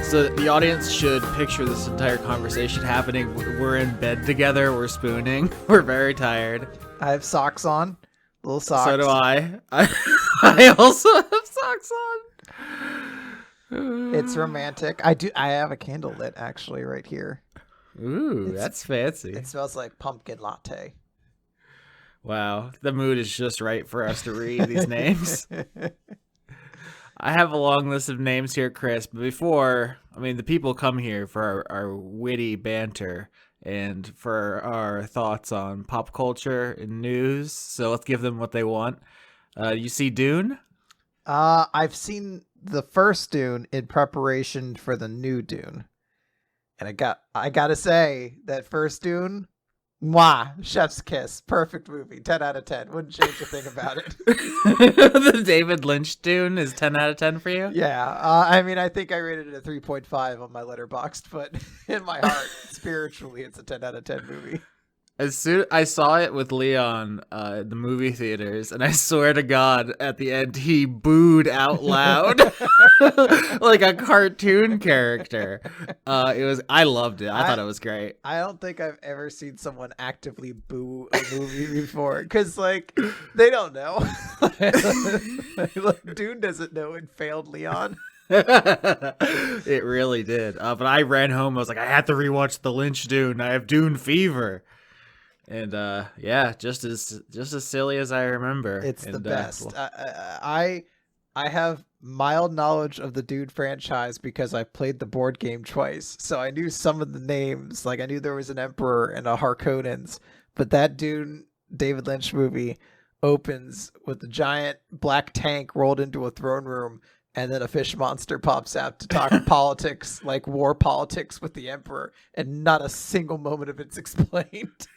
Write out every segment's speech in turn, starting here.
So the audience should picture this entire conversation happening. We're in bed together. We're spooning. We're very tired. I have socks on. Little socks. So do I. I also have socks on. It's romantic. I have a candle lit actually right here. Ooh, that's fancy. It smells like pumpkin latte. Wow, the mood is just right for us to read these names. I have a long list of names here, Chris, but the people come here for our witty banter and for our thoughts on pop culture and news, so let's give them what they want. You see Dune? I've seen the first Dune in preparation for the new Dune. And I gotta say, that first Dune, mwah, chef's kiss, perfect movie, 10 out of 10. Wouldn't change a thing about it. The David Lynch Dune is 10 out of 10 for you? Yeah, I think I rated it a 3.5 on my Letterboxd, but in my heart, spiritually, it's a 10 out of 10 movie. As soon I saw it with Leon at the movie theaters, and I swear to God, at the end he booed out loud like a cartoon character. I loved it. I thought it was great. I don't think I've ever seen someone actively boo a movie before, because they don't know. Dune doesn't know it failed Leon. It really did. But I ran home. I was like, I have to rewatch the Lynch Dune. I have Dune fever. And just as silly as I remember. It's the best. I have mild knowledge of the Dune franchise because I played the board game twice, so I knew some of the names. Like I knew there was an Emperor and a Harkonnens, but that Dune David Lynch movie opens with a giant black tank rolled into a throne room, and then a fish monster pops out to talk politics, like war politics with the Emperor, and not a single moment of it's explained.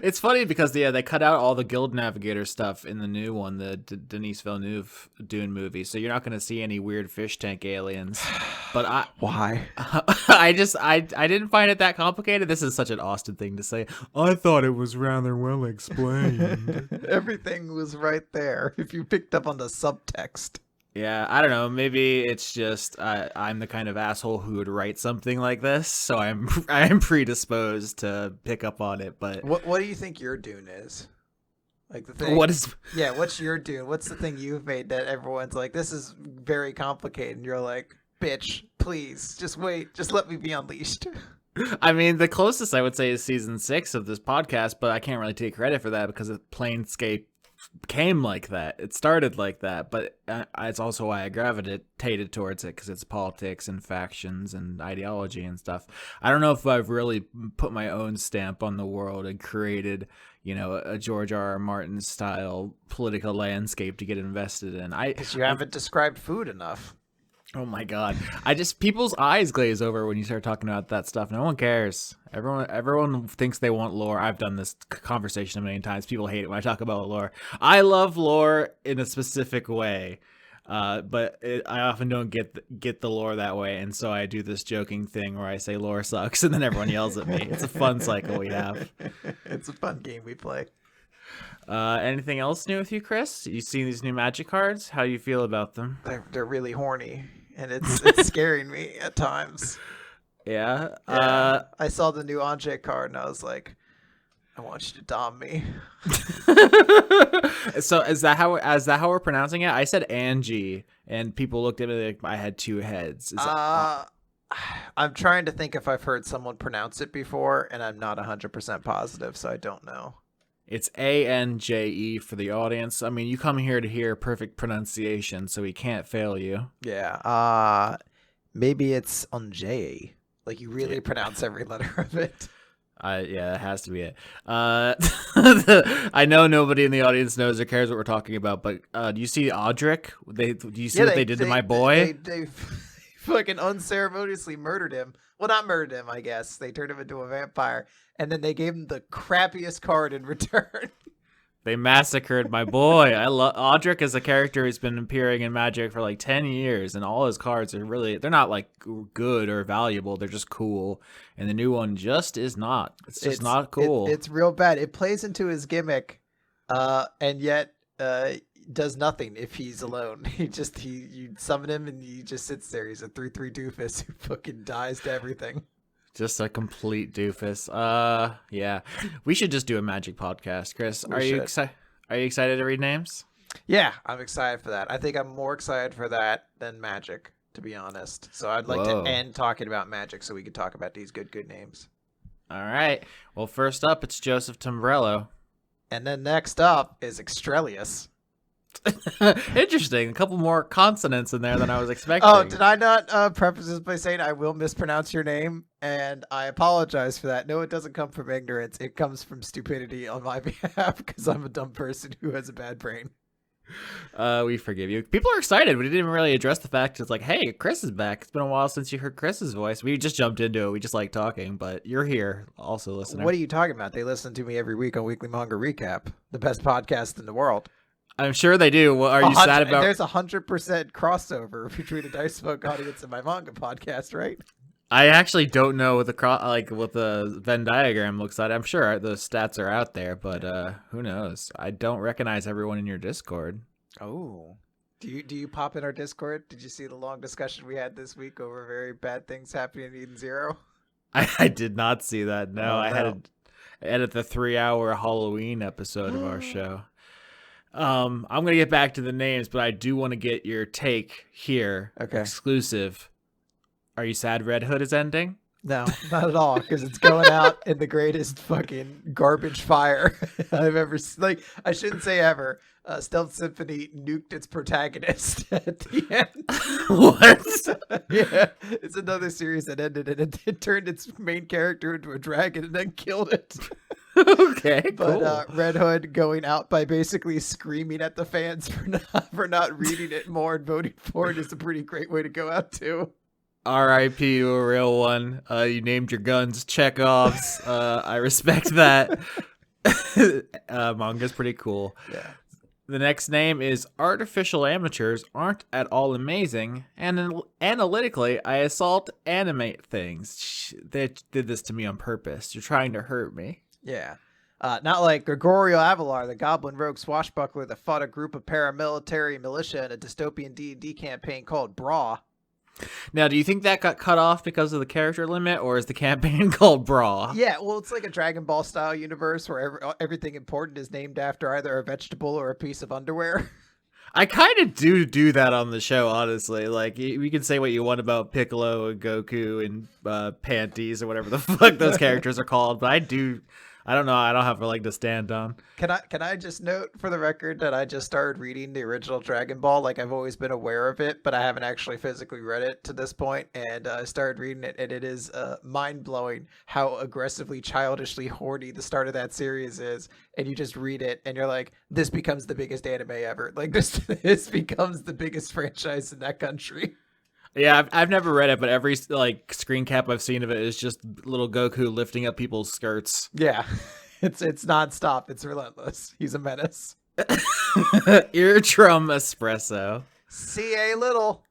It's funny because they cut out all the Guild Navigator stuff in the new one, the Denis Villeneuve Dune movie. So you're not going to see any weird fish tank aliens. But Why? I didn't find it that complicated. This is such an Austin thing to say. I thought it was rather well explained. Everything was right there if you picked up on the subtext. Yeah, I don't know. Maybe it's just I'm the kind of asshole who would write something like this, so I'm predisposed to pick up on it. But what do you think your Dune is? Like the thing. What's your Dune? What's the thing you've made that everyone's like, this is very complicated, and you're like, bitch, please, just wait, just let me be unleashed. I mean, the closest I would say is season 6 of this podcast, but I can't really take credit for that because Planescape came like that. It started like that, but it's also why I gravitated towards it, because it's politics and factions and ideology and stuff. I don't know if I've really put my own stamp on the world and created, a George R.R. Martin style political landscape to get invested in. Because you haven't described food enough. Oh my God. People's eyes glaze over when you start talking about that stuff. No one cares. Everyone thinks they want lore. I've done this conversation a million times. People hate it when I talk about lore. I love lore in a specific way. But I often don't get the lore that way. And so I do this joking thing where I say lore sucks and then everyone yells at me. It's a fun cycle we have. It's a fun game we play. Anything else new with you, Chris? You seen these new Magic cards? How do you feel about them? They're really horny. And it's scaring me at times. Yeah. I saw the new Anje card and I was like, I want you to dom me. So is that how we're pronouncing it? I said Angie, and people looked at me like I had two heads. I'm trying to think if I've heard someone pronounce it before, and I'm not 100% positive, so I don't know. It's Anje for the audience. I mean, you come here to hear perfect pronunciation, so we can't fail you. Yeah. Maybe it's Anje. Like you really pronounce every letter of it. Yeah, that has to be it. I know nobody in the audience knows or cares what we're talking about, but do you see Audric? Do you see what they did to my boy? They fucking unceremoniously murdered him. Well, not murdered him, I guess. They turned him into a vampire, and then they gave him the crappiest card in return. They massacred my boy. I love Audric is a character who's been appearing in Magic for like 10 years, and all his cards are they're not like good or valuable. They're just cool. And the new one just is not. It's not cool. It's real bad. It plays into his gimmick, and yet does nothing if he's alone. You summon him and he just sits there. He's a 3/3 doofus who fucking dies to everything. Just a complete doofus. Yeah. We should just do a Magic podcast, Chris. Are you excited to read names? Yeah, I'm excited for that. I think I'm more excited for that than Magic, to be honest. So I'd like to end talking about Magic so we can talk about these good names. All right. Well, first up, it's Joseph Tombrello. And then next up is Extrelius. Interesting. A couple more consonants in there than I was expecting. Oh, did I not preface this by saying I will mispronounce your name? And I apologize for that. No, it doesn't come from ignorance. It comes from stupidity on my behalf because I'm a dumb person who has a bad brain. We forgive you. People are excited. We didn't even really address the fact it's like, hey, Chris is back. It's been a while since you heard Chris's voice. We just jumped into it. We just like talking, but you're here also, listener. What are you talking about? They listen to me every week on Weekly Manga Recap, the best podcast in the world. I'm sure they do. What are you sad about? There's 100% crossover between the Dice Folk audience and my manga podcast, right? I actually don't know what the Venn diagram looks like. I'm sure the stats are out there, but who knows? I don't recognize everyone in your Discord. Oh, do you pop in our Discord? Did you see the long discussion we had this week over very bad things happening in Eden Zero? I did not see that. No, I had to edit the 3-hour Halloween episode of our show. I'm gonna get back to the names, but I do want to get your take here. Okay. Exclusive. Are you sad Red Hood is ending? No, not at all, because it's going out in the greatest fucking garbage fire I've ever seen. Like, I shouldn't say ever. Stealth Symphony nuked its protagonist at the end. What? Yeah, it's another series that ended and it turned its main character into a dragon and then killed it. Okay, but cool. Red Hood going out by basically screaming at the fans for not reading it more and voting for it is a pretty great way to go out too. R.I.P. to a real one. You named your guns Chekhov's. I respect that. Manga's pretty cool. Yeah. The next name is Artificial Amateurs Aren't at All Amazing, and analytically, I assault animate things. They did this to me on purpose. You're trying to hurt me. Yeah. Not like Gregorio Avalar, the goblin rogue swashbuckler that fought a group of paramilitary militia in a dystopian D&D campaign called Bra. Now, do you think that got cut off because of the character limit, or is the campaign called Bra? Yeah, well, it's like a Dragon Ball style universe where everything important is named after either a vegetable or a piece of underwear. I kind of do that on the show, honestly. Like, we can say what you want about Piccolo and Goku and Panties or whatever the fuck those characters are called, but I don't know. I don't have a leg to stand on. Can I just note for the record that I just started reading the original Dragon Ball? Like, I've always been aware of it, but I haven't actually physically read it to this point. And I started reading it, and it is mind-blowing how aggressively, childishly horny the start of that series is. And you just read it, and you're like, this becomes the biggest anime ever. Like, this becomes the biggest franchise in that country. Yeah, I've never read it, but every like screen cap I've seen of it is just little Goku lifting up people's skirts. Yeah, it's nonstop. It's relentless. He's a menace. Eardrum espresso. C.A. Little.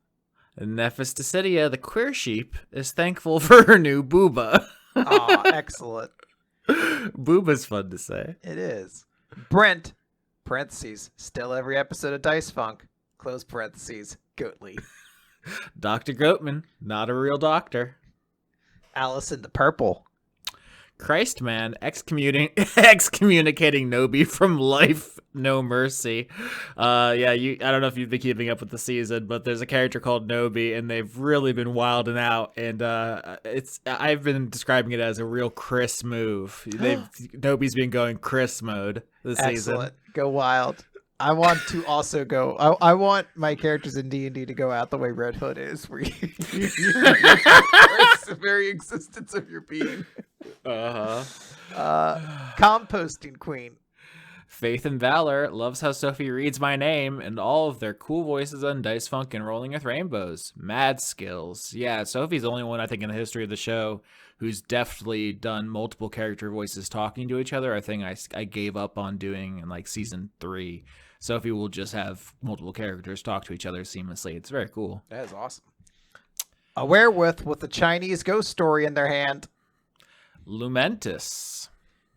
Nephisticidia, the queer sheep, is thankful for her new booba. Oh, excellent. Booba's fun to say. It is. Brent, parentheses, still every episode of Dice Funk, close parentheses, Goatly. Dr. Goatman, not a real doctor. Alice in the Purple. Christman, excommunicating Nobi from Life No Mercy. I don't know if you've been keeping up with the season, but there's a character called Nobi, and they've really been wilding out. And I've been describing it as a real Chris move. Nobi's been going Chris mode this season. Excellent. Go wild. I want to also go. I want my characters in D&D to go out the way Red Hood is, where you the very existence of your being. Composting Queen. Faith and Valor loves how Sophie reads my name and all of their cool voices on Dice Funk and Rolling with Rainbows. Mad skills. Yeah, Sophie's the only one I think in the history of the show who's definitely done multiple character voices talking to each other. I think I gave up on doing in like season 3. Sophie will just have multiple characters talk to each other seamlessly. It's very cool. That is awesome. A werewolf with a Chinese ghost story in their hand. Lumentus.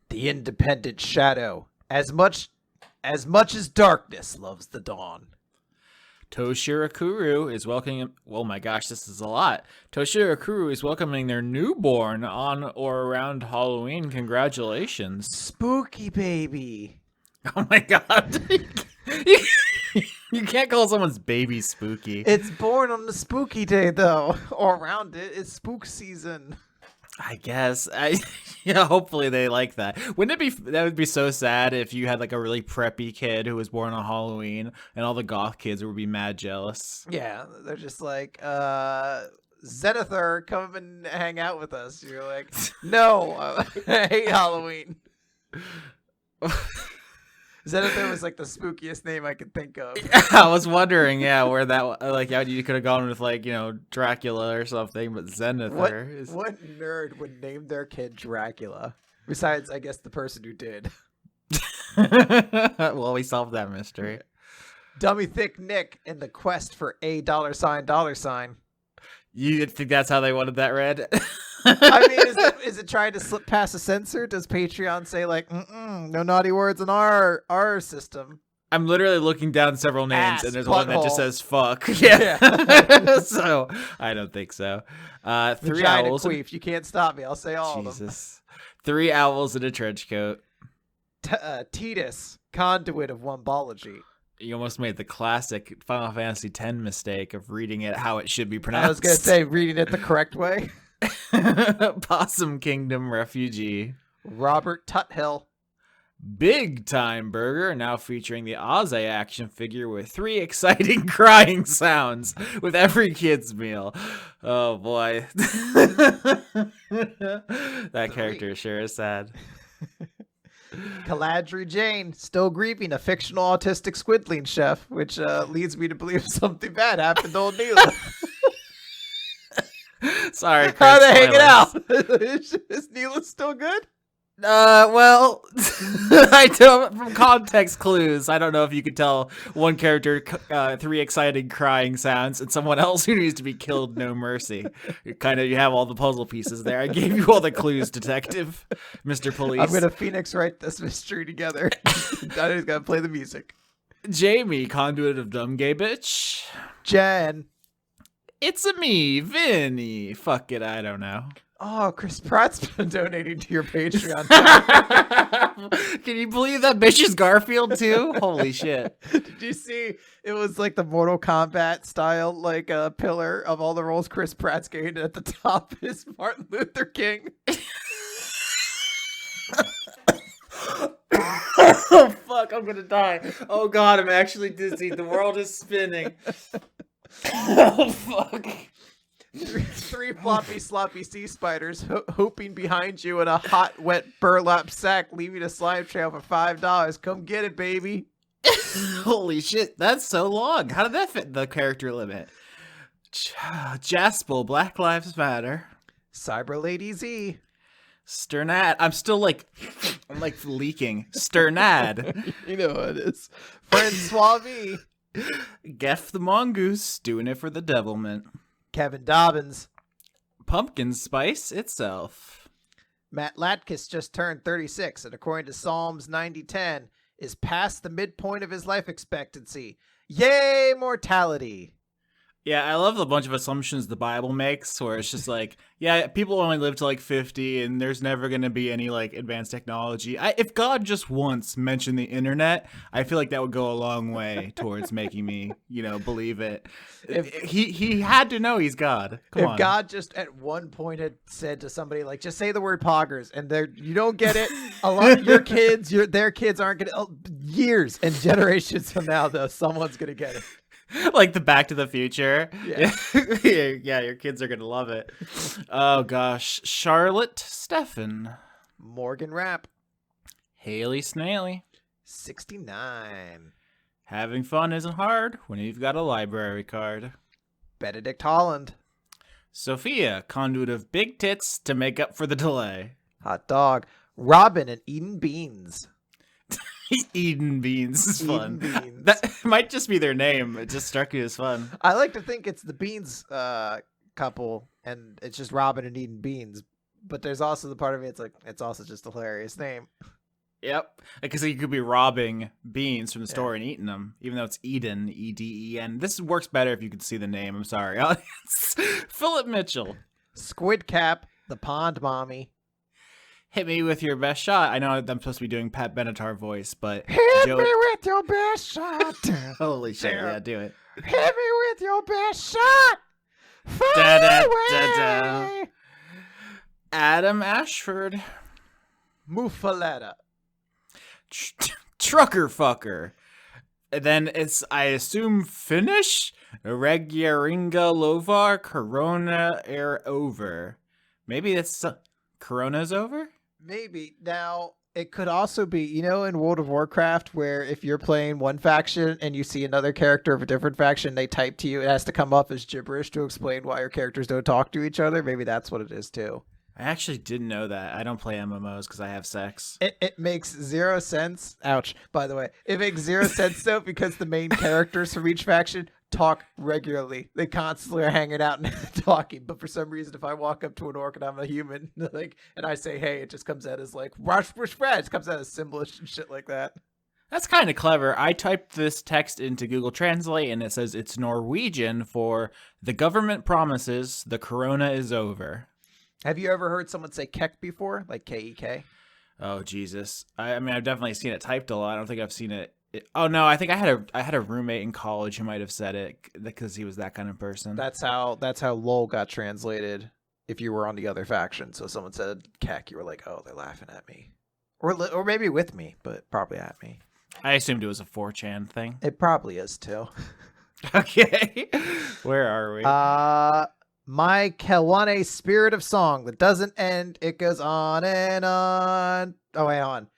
The Independent Shadow. As much As much as darkness loves the dawn. Toshirakuru is welcoming. Oh my gosh, this is a lot. Toshirakuru is welcoming their newborn on or around Halloween. Congratulations. Spooky baby. Oh my god. You can't call someone's baby spooky. It's born on the spooky day, though. Or around it. It's spook season. I guess. Yeah, hopefully they like that. Wouldn't it be, that would be so sad if you had like a really preppy kid who was born on Halloween and all the goth kids would be mad jealous. Yeah, they're just like, Zenithar, come and hang out with us. You're like, no, I hate Halloween. Zenithar was like the spookiest name I could think of. I was wondering, where that, like, how you could have gone with, like, Dracula or something, but Zenithar. What nerd would name their kid Dracula? Besides, I guess, the person who did. Well, we solved that mystery. Dummy Thick Nick in the quest for $$. You think that's how they wanted that read? I mean, is it trying to slip past a censor? Does Patreon say like, no naughty words in our system? I'm literally looking down several names, and there's one that just says "fuck." Yeah. So I don't think so. 3 Vagina owls. queef. You can't stop me. I'll say all of them. Jesus. 3 owls in a trench coat. Titus, conduit of Wombology. You almost made the classic Final Fantasy X mistake of reading it how it should be pronounced. I was gonna say reading it the correct way. Possum Kingdom refugee. Robert Tuthill. Big Time Burger, now featuring the Oz action figure with 3 exciting crying sounds with every kid's meal. Oh boy. That character sure is sad. Caladri Jane, still grieving a fictional autistic squidling chef, which leads me to believe something bad happened to old Neela. Sorry, Chris. How they hanging out? Is Neela still good? Well, I don't, from context clues, I don't know if you could tell one character 3 exciting crying sounds and someone else who needs to be killed no mercy. You have all the puzzle pieces there. I gave you all the clues, Detective, Mr. Police. I'm gonna Phoenix write this mystery together. Donnie's gotta play the music. Jamie, conduit of dumb gay bitch. Jen. It's a me, Vinny. Fuck it, I don't know. Oh, Chris Pratt's been donating to your Patreon. Can you believe that bitch is Garfield too? Holy shit. Did you see it was like the Mortal Kombat style, like a pillar of all the roles Chris Pratt's getting, at the top is Martin Luther King. Oh fuck, I'm gonna die. Oh god, I'm actually dizzy. The world is spinning. Oh fuck. 3 floppy sloppy sea spiders hooping behind you in a hot wet burlap sack, leaving a slime trail for $5. Come get it, baby. Holy shit, that's so long. How did that fit the character limit? Jaspel, Black Lives Matter. Cyber Lady Z. Sternad. I'm leaking. Sternad. You know what it is. Francois V. Geff the Mongoose, doing it for the devilment. Kevin Dobbins. Pumpkin Spice itself. Matt Latkus just turned 36, and according to Psalms 90:10, is past the midpoint of his life expectancy. Yay, mortality! Yeah, I love the bunch of assumptions the Bible makes, where it's just like, yeah, people only live to like 50, and there's never going to be any like advanced technology. If God just once mentioned the internet, I feel like that would go a long way towards making me, believe it. He had to know he's God. Come on. God just at one point had said to somebody like, just say the word poggers, and you don't get it. A lot of their kids aren't going to. Years and generations from now, though, someone's going to get it. Like the Back to the Future. Yeah. Yeah, your kids are gonna love it. Oh gosh. Charlotte Steffen. Morgan Rapp. Haley Snaily. 69. Having fun isn't hard when you've got a library card. Benedict Holland. Sophia, conduit of big tits to make up for the delay. Hot dog. Robin and Eden Beans. Eden Beans is fun. Beans. That might just be their name. It just struck me as fun. I like to think it's the Beans couple, and it's just Robin and Eden Beans. But there's also the part of me, it's also just a hilarious name. Yep, because you could be robbing beans from the store and eating them, even though it's Eden, Eden. This works better if you could see the name. I'm sorry, audience. Philip Mitchell. Squid Cap, the pond mommy. Hit me with your best shot. I know I'm supposed to be doing Pat Benatar voice, but hit me with your best shot. Holy shit! Yeah, do it. Hit me with your best shot. Da, da, da, da. Adam Ashford. Muffaletta. Trucker fucker. And then it's, I assume, Finnish? Regjaringa Lovar Corona Air Over. Maybe it's Corona's over? Maybe. Now, it could also be, you know, in World of Warcraft, where if you're playing one faction and you see another character of a different faction, they type to you, it has to come up as gibberish to explain why your characters don't talk to each other. Maybe that's what it is, too. I actually didn't know that. I don't play MMOs because I have sex. It makes zero sense. Ouch, by the way. It makes zero sense, though, because the main characters from each faction talk regularly. They constantly are hanging out and talking. But for some reason, if I walk up to an orc and I'm a human, and I say, hey, it just comes out as rush, it comes out as symbolish and shit like that. That's kind of clever. I typed this text into Google Translate and it says it's Norwegian for the government promises the corona is over. Have you ever heard someone say kek before? Like K-E-K? Oh, Jesus. I mean, I've definitely seen it typed a lot. I don't think I've seen it. Oh, no, I think I had a roommate in college who might have said it because he was that kind of person. That's how LOL got translated if you were on the other faction. So someone said kek, you were like, oh, they're laughing at me. Or maybe with me, but probably at me. I assumed it was a 4chan thing. It probably is, too. Okay. Where are we? My Kelwane spirit of song that doesn't end, it goes on and on. Oh, wait, on.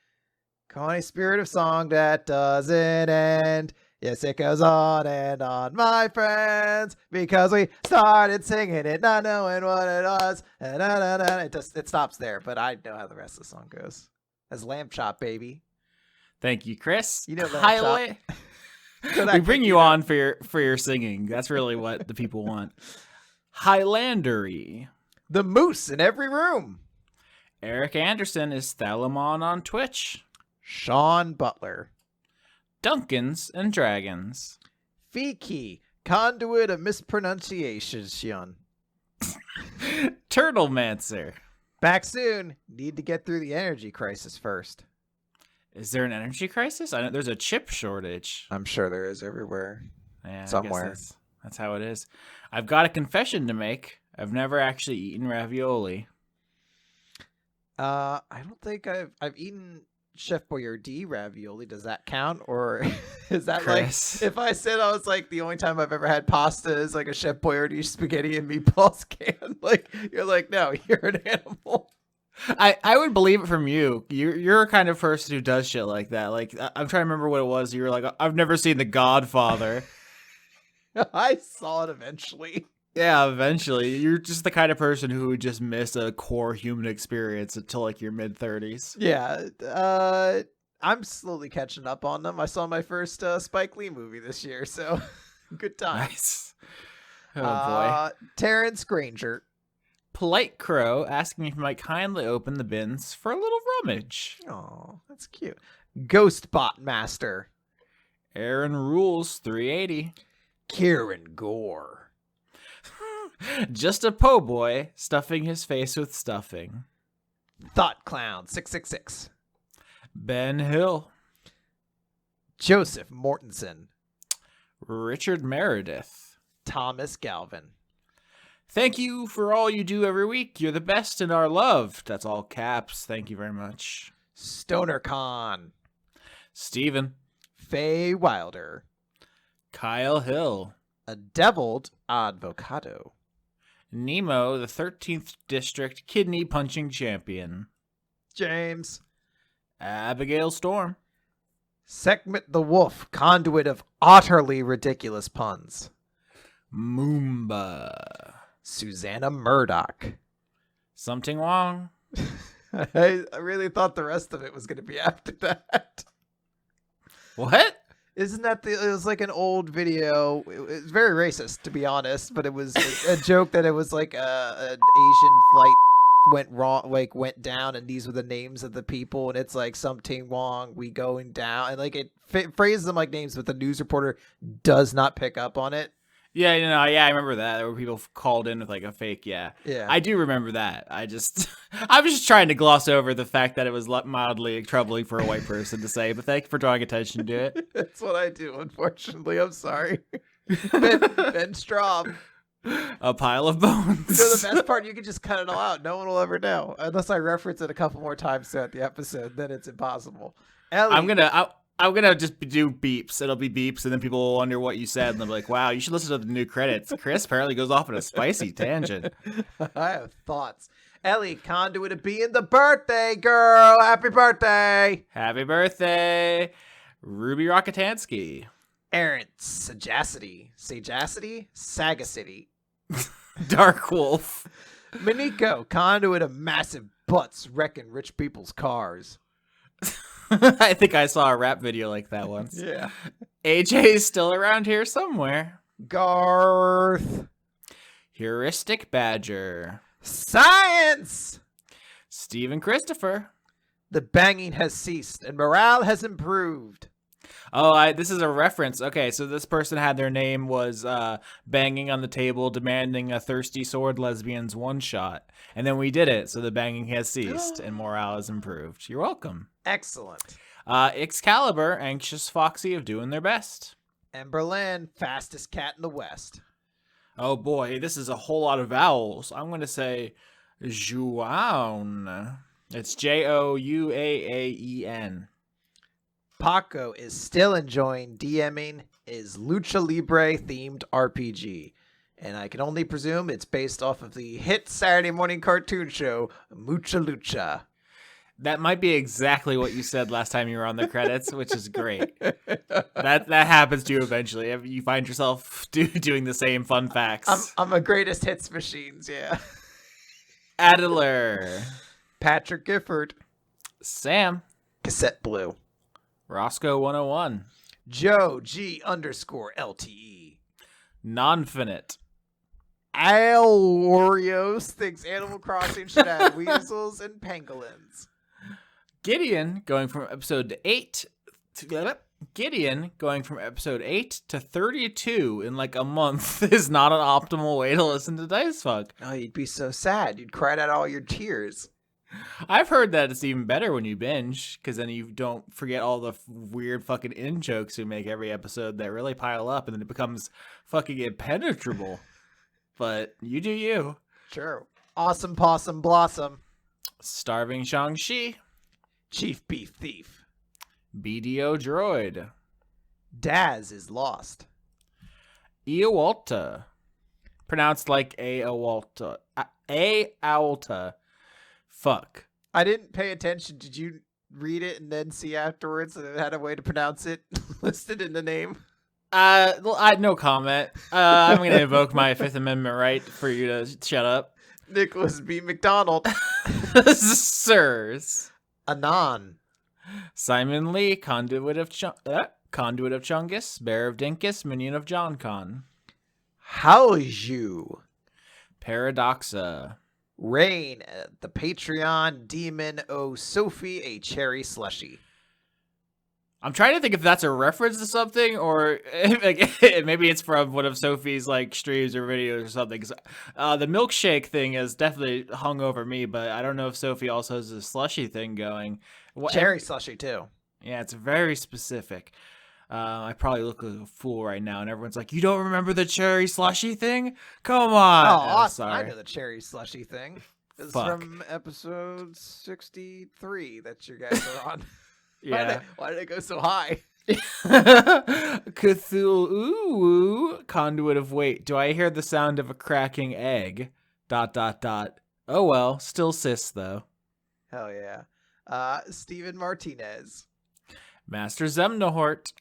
Kelwane spirit of song that doesn't end. Yes, it goes on and on, my friends, because we started singing it, not knowing what it was. It stops there, but I know how the rest of the song goes. As Lamb Chop, baby. Thank you, Chris. You know Lamb Chop. We bring you on for your singing. That's really what the people want. Highlandery. The moose in every room. Eric Anderson is Thalamon on Twitch. Sean Butler. Duncans and Dragons. Fiki, conduit of mispronunciation. Turtlemancer. Back soon. Need to get through the energy crisis first. Is there an energy crisis? I know there's a chip shortage. I'm sure there is everywhere. Yeah, somewhere. That's how it is. I've got a confession to make. I've never actually eaten ravioli. I don't think I've eaten Chef Boyardee ravioli. Does that count? Or is that Chris. like, if I said I was like, the only time I've ever had pasta is like a Chef Boyardee spaghetti and meatballs can, like, you're like, no, you're an animal. I would believe it from you. You're a kind of person who does shit like that. Like, I'm trying to remember what it was. You were like, I've never seen The Godfather. I saw it eventually. Yeah, eventually. You're just the kind of person who would just miss a core human experience until like your mid-30s. Yeah. I'm slowly catching up on them. I saw my first Spike Lee movie this year, so good times. Nice. Oh, boy. Terrence Granger. Polite Crow asking if you might kindly open the bins for a little rummage. Oh, that's cute. Ghostbot Master. Aaron Rules 380. Kieran Gore. Just a po' boy stuffing his face with stuffing. Thought Clown 666. Ben Hill. Joseph Mortensen. Richard Meredith. Thomas Galvin. Thank you for all you do every week. You're the best and are loved. That's all caps. Thank you very much. Stoner Khan. Steven. Faye Wilder. Kyle Hill. A Deviled Advocado. Nemo, the 13th District Kidney Punching Champion. James. Abigail Storm. Sekhmet the Wolf, conduit of utterly ridiculous puns. Moomba. Susanna Murdoch. Something wrong. I really thought the rest of it was going to be after that. What? Isn't that it was like an old video. It was very racist, to be honest, but it was a joke that it was like an Asian flight went wrong, like went down, and these were the names of the people, and it's like something wrong, we going down, and like it phrases them like names, but the news reporter does not pick up on it. Yeah, I remember that. There were people called in with like a fake, yeah. I do remember that. I was just trying to gloss over the fact that it was mildly troubling for a white person to say, but thank you for drawing attention to it. That's what I do, unfortunately. I'm sorry. Ben Straub. A pile of bones. The best part, you can just cut it all out. No one will ever know. Unless I reference it a couple more times throughout the episode, then it's impossible. Ellie. I'm gonna just do beeps. It'll be beeps, and then people will wonder what you said, and they'll be like, "Wow, you should listen to the new credits." Chris apparently goes off on a spicy tangent. I have thoughts. Ellie, conduit of being the birthday girl. Happy birthday! Happy birthday, Ruby Rockatansky. Aaron, Sagacity, Sagacity. Dark Wolf. Miniko, conduit of massive butts wrecking rich people's cars. I think I saw a rap video like that once. Yeah. AJ's still around here somewhere. Garth. Heuristic Badger. Science. Stephen Christopher. The banging has ceased and morale has improved. Oh, this is a reference. Okay, so this person had their name was banging on the table, demanding a thirsty sword lesbian's one shot. And then we did it, so the banging has ceased and morale has improved. You're welcome. Excellent. Excalibur, anxious foxy of doing their best. And Berlin, fastest cat in the West. Oh boy, this is a whole lot of vowels. I'm going to say Juan. It's Jouaaen. Paco is still enjoying DMing his Lucha Libre themed RPG. And I can only presume it's based off of the hit Saturday morning cartoon show, Mucha Lucha. That might be exactly what you said last time you were on the credits, which is great. That happens to you eventually. You find yourself doing the same fun facts. I'm a greatest hits machines, yeah. Adler. Patrick Gifford. Sam. Cassette Blue. Roscoe 101. Joe G_LTE. Nonfinite. Al Oreos thinks Animal Crossing should add weasels and pangolins. Gideon going from episode 8 to 32 in like a month is not an optimal way to listen to Dice Fuck. Oh, you'd be so sad. You'd cry out all your tears. I've heard that it's even better when you binge, because then you don't forget all the weird fucking in-jokes we make every episode that really pile up, and then it becomes fucking impenetrable. But you do you. Sure. Awesome Possum Blossom. Starving Shang-Chi. Chief Beef Thief. BDO Droid. Daz is lost. Eowalta. Pronounced like Eowalta. Eowalta. Fuck. I didn't pay attention. Did you read it and then see afterwards that it had a way to pronounce it listed in the name? No comment. I'm going to invoke my Fifth Amendment right for you to shut up. Nicholas B. McDonald. Sirs. Anon. Simon Lee, Conduit of Chungus, Bearer of Dinkus, Minion of John Con. Howju. Paradoxa. Rain, the Patreon demon. Oh, Sophie, a cherry slushy. I'm trying to think if that's a reference to something, or like, maybe it's from one of Sophie's like streams or videos or something. 'Cause, the milkshake thing has definitely hung over me, but I don't know if Sophie also has a slushy thing going. Cherry slushy too. Yeah, it's very specific. I probably look like a fool right now, and everyone's like, "You don't remember the cherry slushy thing? Come on!" Oh, awesome! Sorry. I know the cherry slushy thing. It's Fuck. from episode 63 that you guys are on. Yeah. Why did it go so high? Cthulhu, conduit of weight. Do I hear the sound of a cracking egg? ... Oh well, still cis though. Hell yeah. Steven Martinez. Master Zemnohort.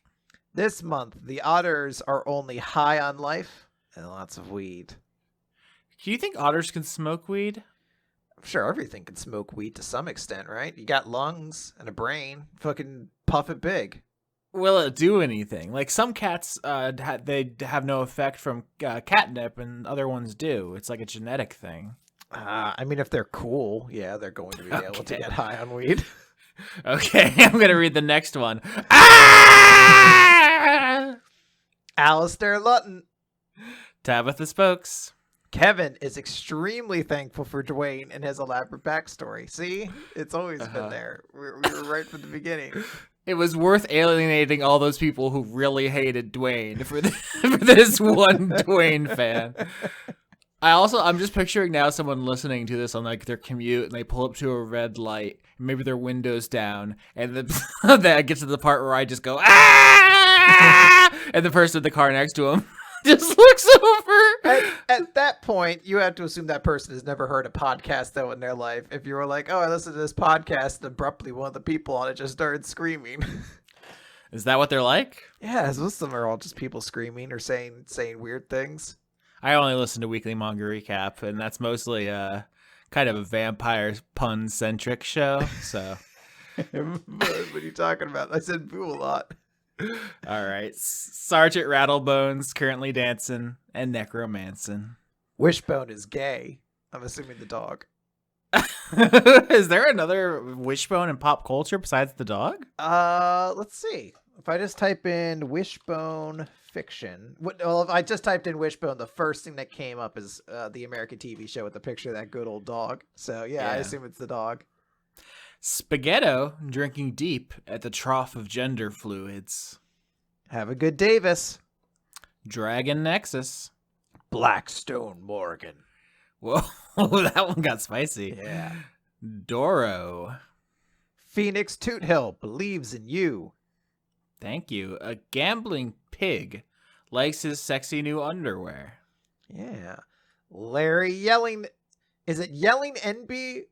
This month, the otters are only high on life and lots of weed. Do you think otters can smoke weed? I'm sure everything can smoke weed to some extent, right? You got lungs and a brain. Fucking puff it big. Will it do anything? Like some cats, they have no effect from catnip, and other ones do. It's like a genetic thing. I mean, if they're cool, yeah, they're going to be able to Okay. get high on weed. Okay, I'm going to read the next one. Ah! Alistair Lutton. Tabitha Spokes. Kevin is extremely thankful for Dwayne and his elaborate backstory. See? It's always been there. We were right from the beginning. It was worth alienating all those people who really hated Dwayne for this one Dwayne fan. I'm just picturing now someone listening to this on like their commute and they pull up to a red light, maybe their windows down, and then that gets to the part where I just go, ah! And the person in the car next to him just looks over. At that point, you have to assume that person has never heard a podcast though in their life. If you were like, "Oh, I listened to this podcast," and abruptly one of the people on it just started screaming. Is that what they're like? Yeah, most of them are all just people screaming or saying weird things. I only listen to Weekly Manga Recap, and that's mostly kind of a vampire pun centric show. So, What are you talking about? I said boo a lot. all right, Sergeant Rattlebones currently dancing and necromancing. Wishbone is gay. I'm assuming the dog. Is there another Wishbone in pop culture besides the dog? Let's see. If I just type in Wishbone fiction, well, if I just typed in Wishbone, the first thing that came up is the American TV show with the picture of that good old dog. So yeah, I assume it's the dog. Spaghetto drinking deep at the trough of gender fluids. Have a good Davis. Dragon Nexus. Blackstone Morgan. Whoa, that one got spicy. Yeah. Doro. Phoenix Toothill believes in you. Thank you. A gambling pig likes his sexy new underwear. Yeah. Larry Yelling. Is it Yelling NB?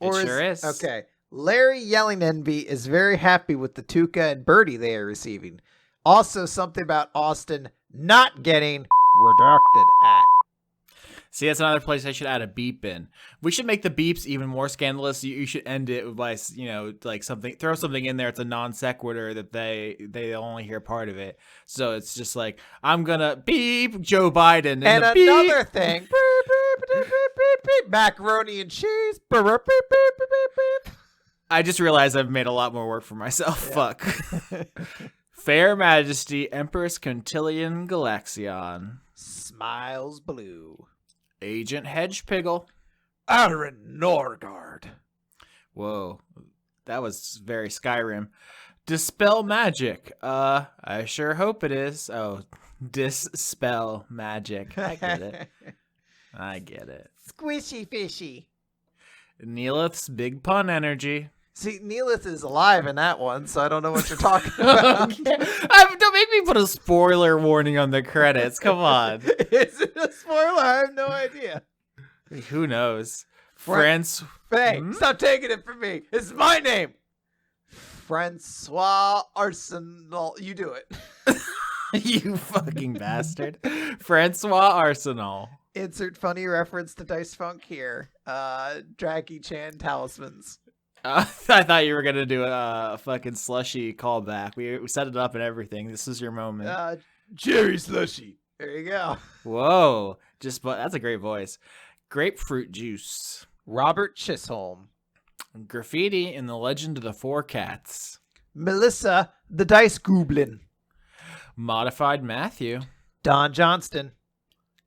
It sure is. Okay. Larry Yelling NB is very happy with the Tuca and Birdie they are receiving. Also, something about Austin not getting redacted at. See, that's another place I should add a beep in. We should make the beeps even more scandalous. You should end it by, like something, throw something in there. It's a non sequitur that they only hear part of it. So it's just like, I'm gonna beep Joe Biden. And another thing, macaroni and cheese. I just realized I've made a lot more work for myself. Yeah. Fuck. Fair Majesty, Empress Quintilian Galaxion. Smiles blue. Agent Hedgepiggle. Aaron Norgard. Whoa, that was very Skyrim. Dispel magic. I sure hope it is. Oh, dispel magic. I get it. I get it. Squishy fishy. Neelith's big pun energy. See, Neelith is alive in that one, so I don't know what you're talking about. Don't make me put a spoiler warning on the credits. Come on. Is it a spoiler? I have no idea. Who knows? Hey, stop taking it from me. It's my name. Francois Arsenal. You do it. You fucking bastard. Francois Arsenal. Insert funny reference to Dice Funk here. Draggy Chan talismans. I thought you were gonna do a fucking slushy callback. We set it up and everything. This is your moment. Jerry Slushy. There you go. Whoa, that's a great voice. Grapefruit juice. Robert Chisholm. Graffiti in the Legend of the Four Cats. Melissa, the Dice Goblin. Modified Matthew. Don Johnston.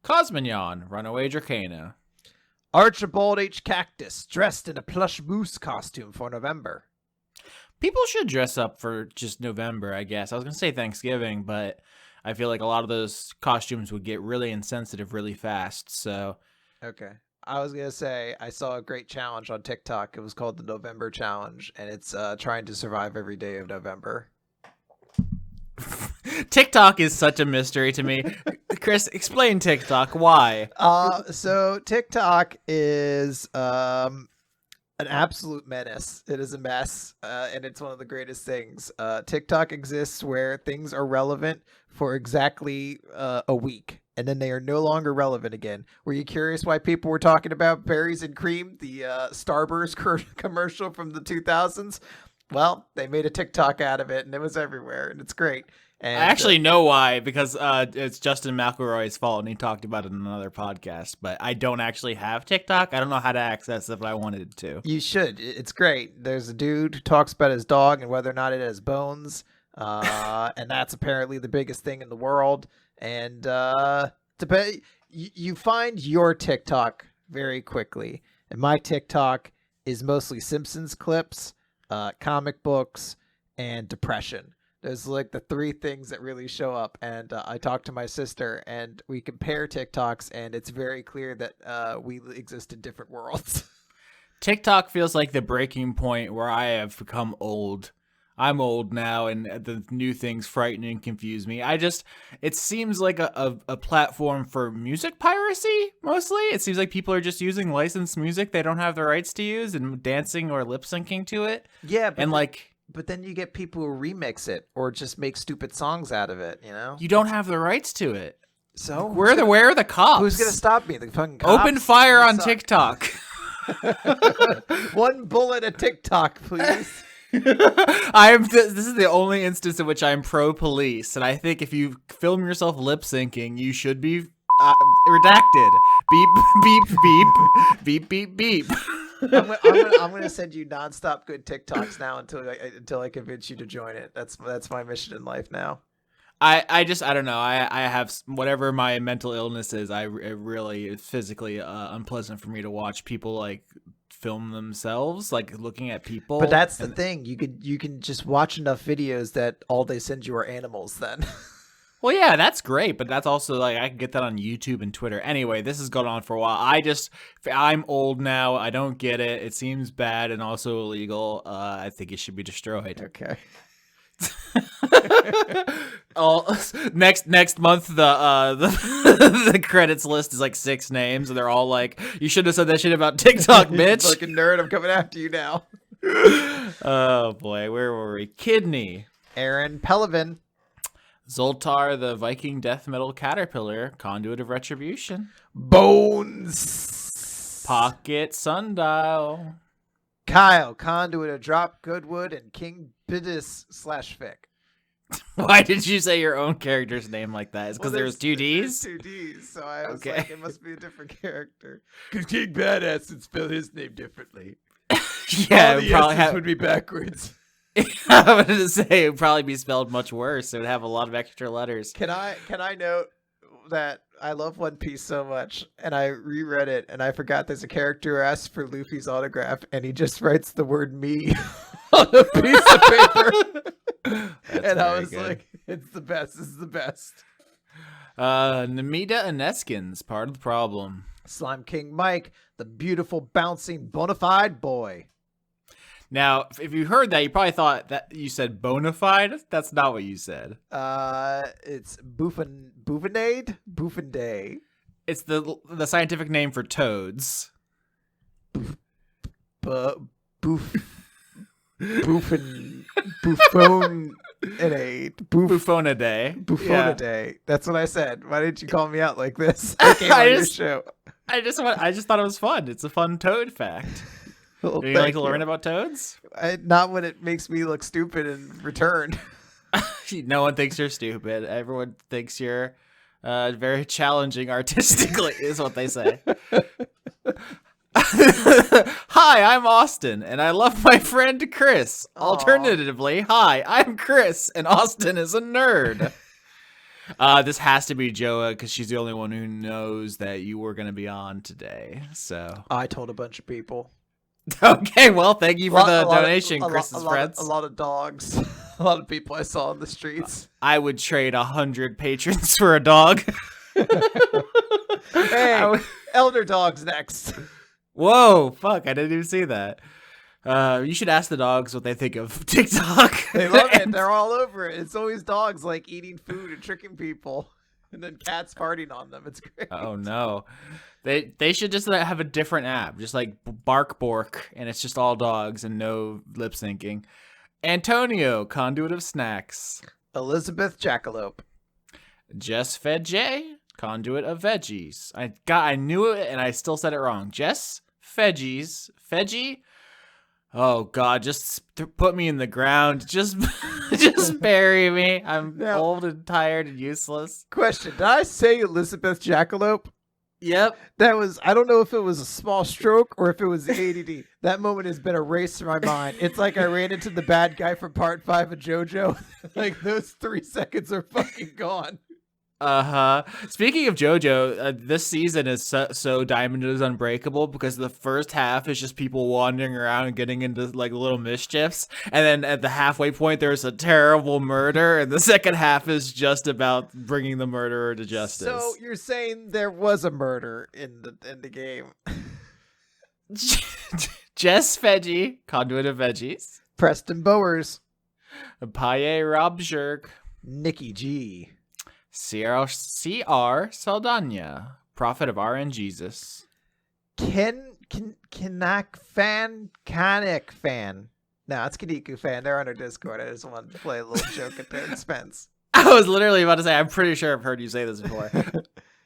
Cosmignon, Runaway Dracana. Archibald H. Cactus, dressed in a plush moose costume for November. People should dress up for just November, I guess. I was going to say Thanksgiving, but I feel like a lot of those costumes would get really insensitive really fast, so... Okay. I was going to say, I saw a great challenge on TikTok. It was called the November Challenge, and it's trying to survive every day of November. TikTok is such a mystery to me. Chris, explain TikTok. Why? So TikTok is an absolute menace. It is a mess, and it's one of the greatest things. TikTok exists where things are relevant for exactly a week, and then they are no longer relevant again. Were you curious why people were talking about berries and cream, the Starburst commercial from the 2000s? Well, they made a TikTok out of it, and it was everywhere, and it's great. And I actually know why, because it's Justin McElroy's fault, and he talked about it in another podcast. But I don't actually have TikTok. I don't know how to access it if I wanted to. you should. It's great. There's a dude who talks about his dog and whether or not it has bones, and that's apparently the biggest thing in the world. And you find your TikTok very quickly, and my TikTok is mostly Simpsons clips, comic books, and depression. There's like the three things that really show up. And I talked to my sister and we compare TikToks, and it's very clear that we exist in different worlds. TikTok feels like the breaking point where I have become old. I'm old now, and the new things frighten and confuse me. It seems like a platform for music piracy, mostly. It seems like people are just using licensed music they don't have the rights to use and dancing or lip syncing to it. Yeah, But then you get people who remix it or just make stupid songs out of it, you don't have the rights to it. So Where are the cops? Who's gonna stop me? The fucking cops? Open fire on TikTok. One bullet a TikTok, please. This is the only instance in which I'm pro police, and I think if you film yourself lip syncing, you should be redacted. Beep beep beep beep beep beep. I'm gonna send you nonstop good TikToks now until I convince you to join it. That's my mission in life now. I don't know. I have whatever my mental illness is. It really is physically unpleasant for me to watch people like film themselves, like looking at people. But that's the thing. You can just watch enough videos that all they send you are animals then. Well, yeah, that's great, but that's also like I can get that on YouTube and Twitter. Anyway, this has gone on for a while. I'm old now. I don't get it. It seems bad and also illegal. I think it should be destroyed. Okay. Next month the credits list is like 6 names, and they're all like, "You should have said that shit about TikTok, bitch." Fucking nerd! I'm coming after you now. Oh boy, where were we? Kidney. Aaron Pelevin. Zoltar, the Viking death metal caterpillar, conduit of retribution. Bones. Pocket sundial. Kyle, conduit of drop Goodwood and King Bidis /Fic. Why did you say your own character's name like that? Is because there's 2 Ds? There's 2 Ds, so I was like, it must be a different character. Because King Badass would spell his name differently. Yeah, all the S's would be backwards. I was gonna say it would probably be spelled much worse. It would have a lot of extra letters. Can I note that I love One Piece so much, and I reread it, and I forgot there's a character who asks for Luffy's autograph, and he just writes the word "me" on a piece of paper. And I was like, "It's the best. This is the best." Namida Aneskins, part of the problem. Slime King Mike, the beautiful, bouncing, bona fide boy. Now, if you heard that, you probably thought that you said bona fide. That's not what you said. It's Bouffenade? Bouffenday. It's the scientific name for toads. Bouffon. Bouffonidae. Bouffonidae. Yeah. That's what I said. Why didn't you call me out like this? I came on your show. I just thought it was fun. It's a fun toad fact. Well, do you like to learn about toads? Not when it makes me look stupid in return. No one thinks you're stupid. Everyone thinks you're very challenging artistically, is what they say. Hi, I'm Austin, and I love my friend Chris. Aww. Alternatively, hi, I'm Chris, and Austin is a nerd. This has to be Joa, because she's the only one who knows that you were going to be on today. So I told a bunch of people. Okay, well, thank you for the donation, Chris's friends. A lot of dogs. A lot of people I saw in the streets. I would trade 100 patrons for a dog. Hey, elder dogs next. Whoa, fuck, I didn't even see that. You should ask the dogs what they think of TikTok. They love it. They're all over it. It's always dogs like eating food and tricking people. And then cats farting on them. It's great. Oh, no. They should just have a different app. Just like Bark Bork. And it's just all dogs and no lip syncing. Antonio, conduit of snacks. Elizabeth Jackalope. Jess Fed J, conduit of veggies. I knew it and I still said it wrong. Jess Veggies. Veggie. Oh God, just put me in the ground. Just just bury me. I'm old and tired and useless. Question: did I say Elizabeth Jackalope? Yep. That was, I don't know if it was a small stroke or if it was the ADD. That moment has been erased from my mind. It's like I ran into the bad guy from part 5 of JoJo. Like those 3 seconds are fucking gone. Speaking of JoJo, this season is so Diamond is Unbreakable because the first half is just people wandering around and getting into like little mischiefs, and then at the halfway point there's a terrible murder, and the second half is just about bringing the murderer to justice. So you're saying there was a murder in the game? Jess Veggie, Conduit of Veggies. Preston Bowers. Paye Robjerg. Nikki G. C.R. Saldana, Prophet of R.N. Jesus. Kanak fan. No, it's Kaniku fan. They're on our Discord. I just wanted to play a little joke at their expense. I was literally about to say, I'm pretty sure I've heard you say this before.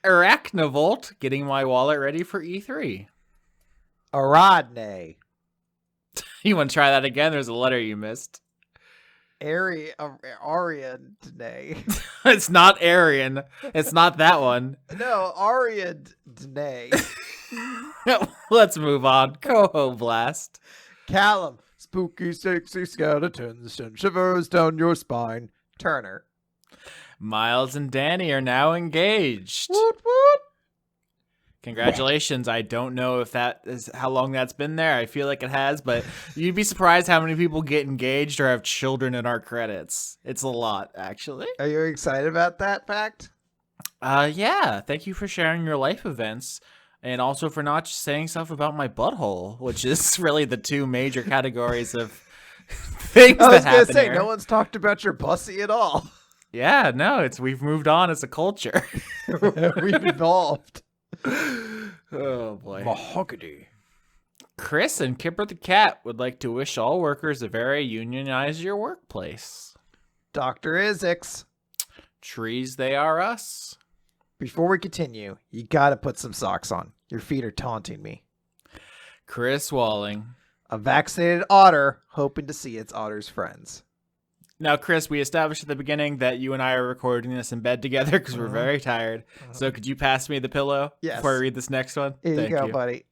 Arachnovolt, getting my wallet ready for E3. Aradne. You want to try that again? There's a letter you missed. Ariadne. It's not Arian. It's not that one. No, Ariadne. Let's move on. Coho Blast. Callum. Spooky, sexy skeletons send shivers down your spine. Turner. Miles and Danny are now engaged. Woot woot. Congratulations. I don't know if that is how long that's been there. I feel like it has, but you'd be surprised how many people get engaged or have children in our credits. It's a lot, actually. Are you excited about that fact? Yeah. Thank you for sharing your life events and also for not just saying stuff about my butthole, which is really the 2 major categories of things that happen. I was going to say, no one's talked about your pussy at all. Yeah, no, we've moved on as a culture. We've evolved. Oh boy. Mahogany. Chris and Kipper the Cat would like to wish all workers a very unionize your workplace. Dr. Isix. Trees, they are us. Before we continue, you gotta put some socks on. Your feet are taunting me. Chris Walling. A vaccinated otter hoping to see its otter's friends. Now, Chris, we established at the beginning that you and I are recording this in bed together because we're very tired. So could you pass me the pillow before I read this next one? Here you go, buddy.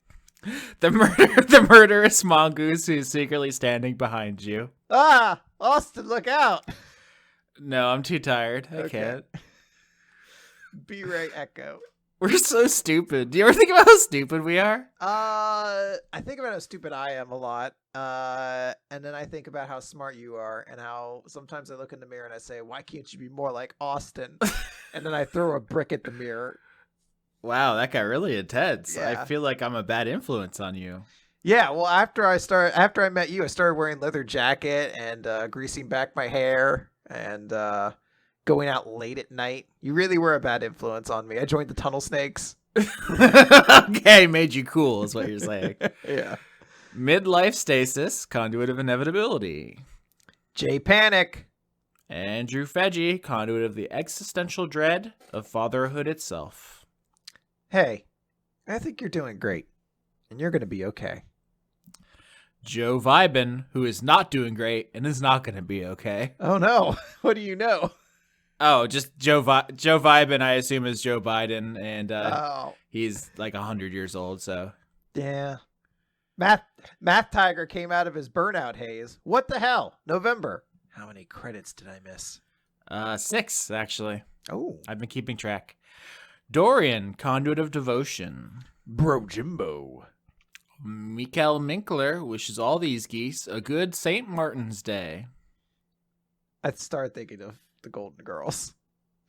The murderous mongoose who's secretly standing behind you. Ah! Austin, look out! No, I'm too tired. I can't. B-Ray Echo. We're so stupid. Do you ever think about how stupid we are? I think about how stupid I am a lot. And then I think about how smart you are and how sometimes I look in the mirror and I say, why can't you be more like Austin? And then I throw a brick at the mirror. Wow, that got really intense. Yeah. I feel like I'm a bad influence on you. Yeah, well, after I met you, I started wearing leather jacket and greasing back my hair and going out late at night. You really were a bad influence on me. I joined the Tunnel Snakes. Okay, made you cool is what you're saying. Yeah. Midlife stasis, conduit of inevitability. Jay Panic. Andrew Feggie, conduit of the existential dread of fatherhood itself. Hey, I think you're doing great, and you're going to be okay. Joe Vibin, who is not doing great and is not going to be okay. Oh no, what do you know? Oh, just Joe Vibin, I assume, is Joe Biden, and he's like 100 years old, so. Yeah. Math Tiger came out of his burnout haze. What the hell? November. How many credits did I miss? 6, actually. Oh. I've been keeping track. Dorian, conduit of devotion. Bro Jimbo. Mikael Minkler wishes all these geese a good St. Martin's Day. I'd start thinking of the Golden Girls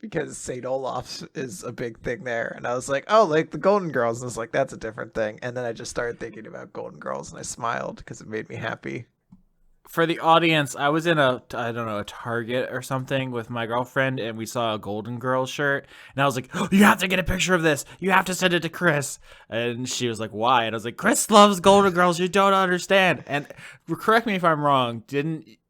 because St. Olaf's is a big thing there. And I was like, oh, like the Golden Girls. And I was like, that's a different thing. And then I just started thinking about Golden Girls and I smiled because it made me happy. For the audience, I was in a Target or something with my girlfriend, and we saw a Golden Girls shirt, and I was like, oh, you have to get a picture of this. You have to send it to Chris. And she was like, why? And I was like, Chris loves Golden Girls. You don't understand. And correct me if I'm wrong.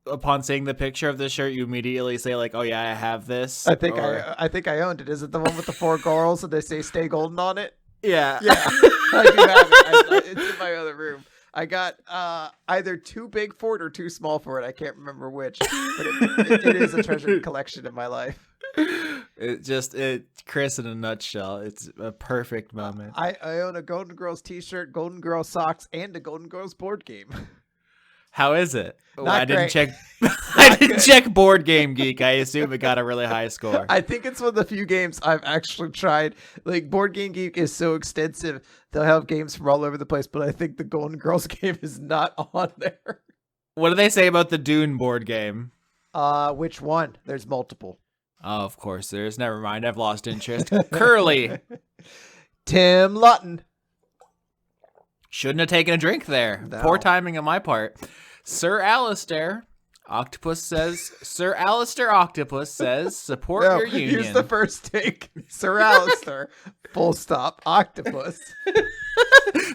Upon seeing the picture of this shirt, you immediately say like, oh yeah, I have this? I think I owned it. Is it the one with the 4 girls and they say stay golden on it? Yeah. Yeah, I do have it. It's in my other room. I got either too big for it or too small for it. I can't remember which, but it is a treasured collection in my life. Chris in a nutshell. It's a perfect moment. I own a Golden Girls t-shirt, Golden Girls socks, and a Golden Girls board game. How is it? Not I didn't great. check. I didn't check Board Game Geek. I assume it got a really high score. I think it's one of the few games I've actually tried. Like, Board Game Geek is so extensive; they'll have games from all over the place. But I think the Golden Girls game is not on there. What do they say about the Dune board game? Which one? There's multiple. Oh, of course there's. Never mind. I've lost interest. Curly. Tim Lutton. Shouldn't have taken a drink there. No. Poor timing on my part. Sir Alistair Octopus says, support your union. Here's the first take. Sir Alistair, full stop, Octopus.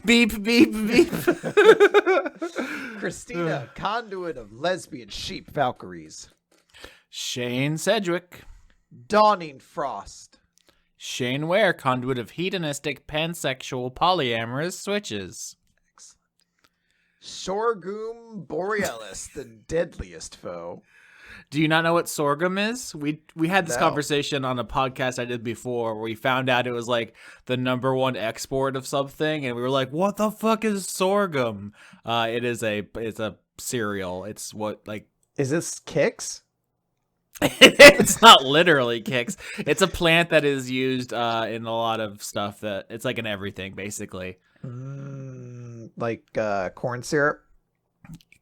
Beep, beep, beep. Christina, conduit of lesbian sheep Valkyries. Shane Sedgwick. Dawning Frost. Shane Ware, conduit of hedonistic, pansexual, polyamorous switches. Excellent. Sorghum Borealis, the deadliest foe. Do you not know what sorghum is? We had this No. conversation on a podcast I did before where we found out it was like the #1 export of something, and we were like, "What the fuck is sorghum?" It's a cereal. It's what like Is this Kix? it's not literally Kix. It's a plant that is used in a lot of stuff that it's like in everything basically. Like corn syrup?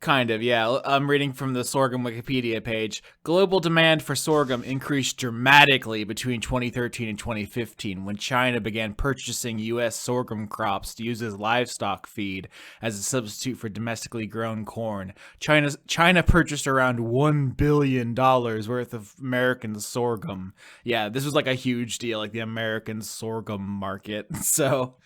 Kind of, yeah. I'm reading from the sorghum Wikipedia page. Global demand for sorghum increased dramatically between 2013 and 2015 when China began purchasing U.S. sorghum crops to use as livestock feed as a substitute for domestically grown corn. China purchased around $1 billion worth of American sorghum. Yeah, this was like a huge deal, like the American sorghum market. So...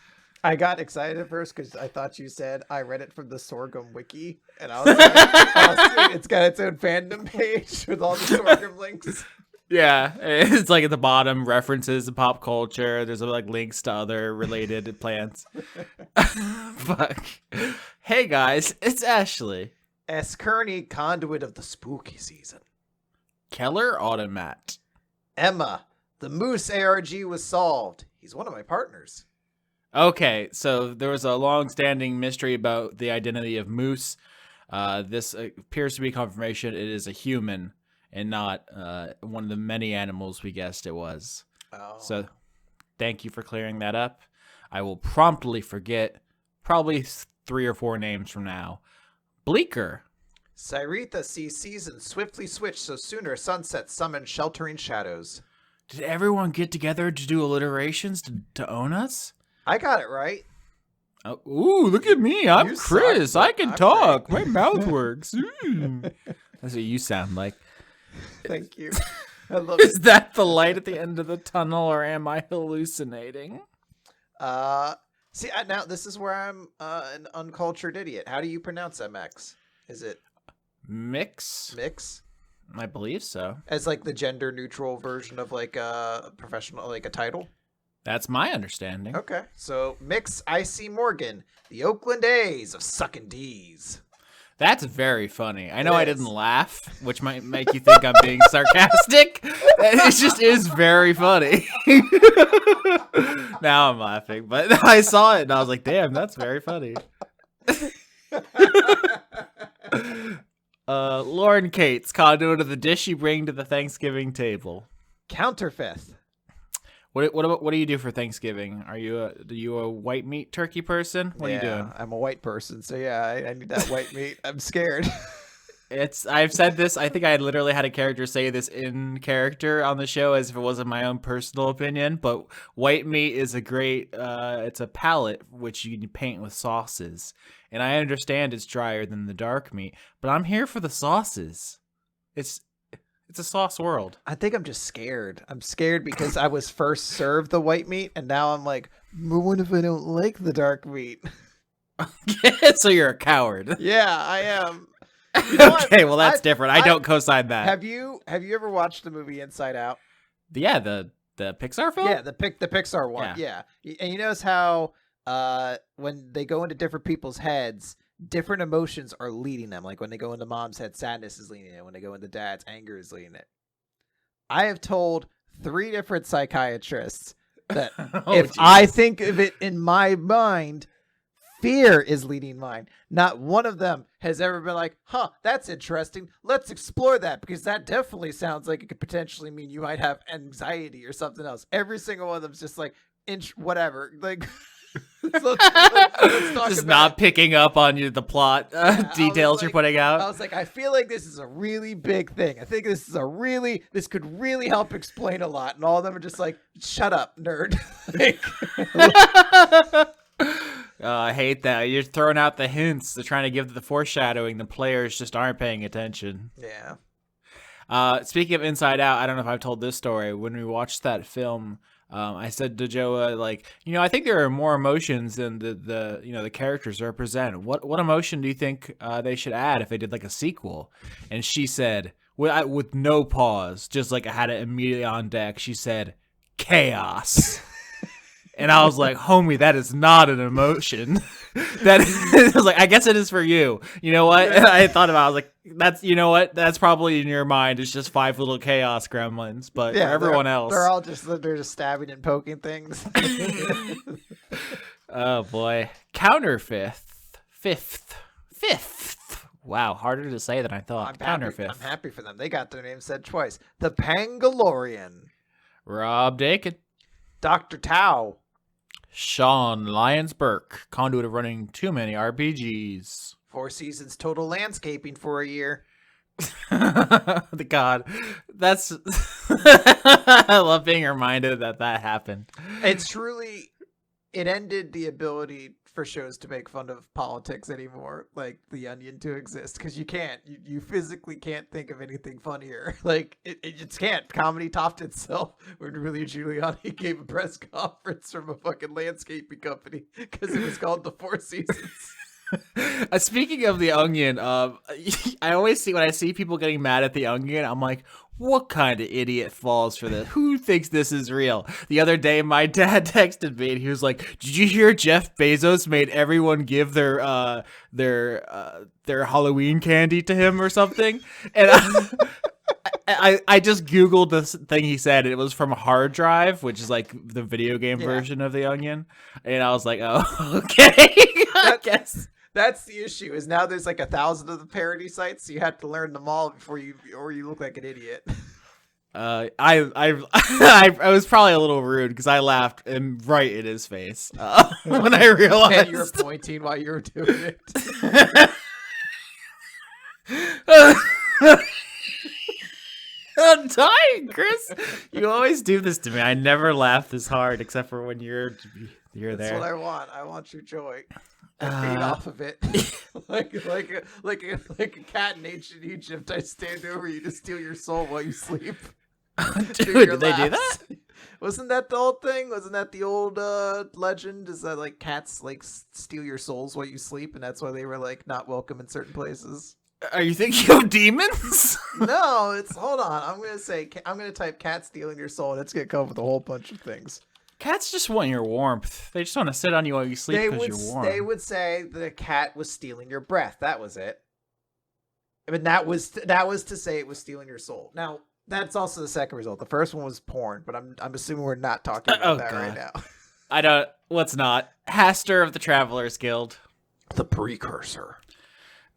I got excited at first because I thought you said I read it from the sorghum wiki, and I was like, it's got its own fandom page with all the sorghum links. Yeah, it's like at the bottom, references to pop culture. There's like links to other related plants. Fuck. Hey guys, it's Ashley. S. Kearney, conduit of the spooky season. Keller Automat. Emma, the Moose ARG was solved. He's one of my partners. Okay, so there was a long-standing mystery about the identity of Moose. This appears to be confirmation it is a human and not one of the many animals we guessed it was. Oh. So thank you for clearing that up. I will promptly forget probably 3 or 4 names from now. Bleaker. Cyretha sees seasons swiftly switch so sooner sunset summons sheltering shadows. Did everyone get together to do alliterations to own us? I got it right. Oh, ooh, look at me. I'm You Chris. suck, I but can I'm talk. great. My mouth works. That's what you sound like. Thank you. I love it. Is that the light at the end of the tunnel, or am I hallucinating? See, now this is where I'm an uncultured idiot. How do you pronounce MX? Is it Mix? mix? I believe so. As like the gender neutral version of like a professional, like a title? That's my understanding. Okay. So mix I.C. Morgan, the Oakland A's of sucking D's. That's very funny. I know It I is. didn't laugh, which might make you think I'm being sarcastic. It just is very funny. Now I'm laughing, but I saw it and I was like, damn, that's very funny. Lauren Cates, conduit of the dish you bring to the Thanksgiving table. Counterfeit. What do you do for Thanksgiving? Are you a white meat turkey person? What are you doing? I'm a white person, so yeah, I need that white meat. I'm scared. I've said this. I think I literally had a character say this in character on the show as if it wasn't my own personal opinion. But white meat is a great. It's a palette which you can paint with sauces, and I understand it's drier than the dark meat, but I'm here for the sauces. It's a sauce world. I think I'm just scared. I'm scared because I was first served the white meat, and now I'm like, but what if I don't like the dark meat? So you're a coward. Yeah, I am. You know what? Okay, well that's different. I don't co-sign that. Have you ever watched the movie Inside Out? Yeah, the Pixar film. Yeah, the Pixar one. Yeah. And you notice how when they go into different people's heads, different emotions are leading them. Like when they go into mom's head, sadness is leading it. When they go into dad's, anger is leading it. I have told 3 different psychiatrists that if I think of it in my mind, fear is leading mine. Not one of them has ever been like, huh, that's interesting. Let's explore that, because that definitely sounds like it could potentially mean you might have anxiety or something else. Every single one of them's just like, whatever. Like, let's talk just about not picking up on the plot details you're putting out. I was like, I feel like this is a really big thing. I think this could really help explain a lot. And all of them are just like, shut up, nerd. Like, I hate that. You're throwing out the hints. They're trying to give the foreshadowing. The players just aren't paying attention. Yeah. Speaking of Inside Out, I don't know if I've told this story. When we watched that film, I said to Joa, like, I think there are more emotions than the characters represent. What emotion do you think they should add if they did like a sequel? And she said, with no pause, just like I had it immediately on deck, she said, chaos. And I was like, homie, that is not an emotion. That I was like, I guess it is for you. You know what? And I thought about it, I was like, that's, you know what? That's probably in your mind. It's just 5 little chaos gremlins. But for everyone else, they're just stabbing and poking things. Oh boy. Counter fifth. Wow, harder to say than I thought. Counter fifth. I'm happy for them. They got their name said twice. The Pangolorian. Rob Dakin. Dr. Tao. Sean Lyons Burke, conduit of running too many RPGs. 4 seasons total landscaping for a year. The God, that's I love being reminded that happened. It ended the ability for shows to make fun of politics anymore, like The Onion, to exist, because you physically can't think of anything funnier. Like it just can't. Comedy topped itself when Rudy Giuliani gave a press conference from a fucking landscaping company because it was called The 4 Seasons. Speaking of The Onion, I always see when I see people getting mad at The Onion, I'm like, what kind of idiot falls for this? Who thinks this is real? The other day, my dad texted me and he was like, "Did you hear Jeff Bezos made everyone give their Halloween candy to him or something?" And I just Googled this thing he said, and it was from Hard Drive, which is like the video game version of The Onion. And I was like, oh, okay. I guess. That's the issue, is now there's like 1,000 of the parody sites, so you have to learn them all or you look like an idiot. I was probably a little rude because I laughed right in his face when I realized. And you were pointing while you were doing it. I'm dying, Chris. You always do this to me. I never laugh this hard except for when you're there. That's what I want. I want your joy. I feed off of it. like a cat in ancient Egypt, I stand over you to steal your soul while you sleep. Dude, did they do that? Wasn't that the old thing? Wasn't that the old legend? Is that like cats like steal your souls while you sleep, and that's why they were like not welcome in certain places? Are you thinking of demons? No, hold on. I'm gonna type cat stealing your soul, and it's gonna come up with a whole bunch of things. Cats just want your warmth. They just want to sit on you while you sleep because you're warm. They would say the cat was stealing your breath. That was it. I mean, that was to say it was stealing your soul. Now, that's also the second result. The first one was porn, but I'm assuming we're not talking about that right now. I don't. Let's not. Haster of the Travelers Guild. The precursor.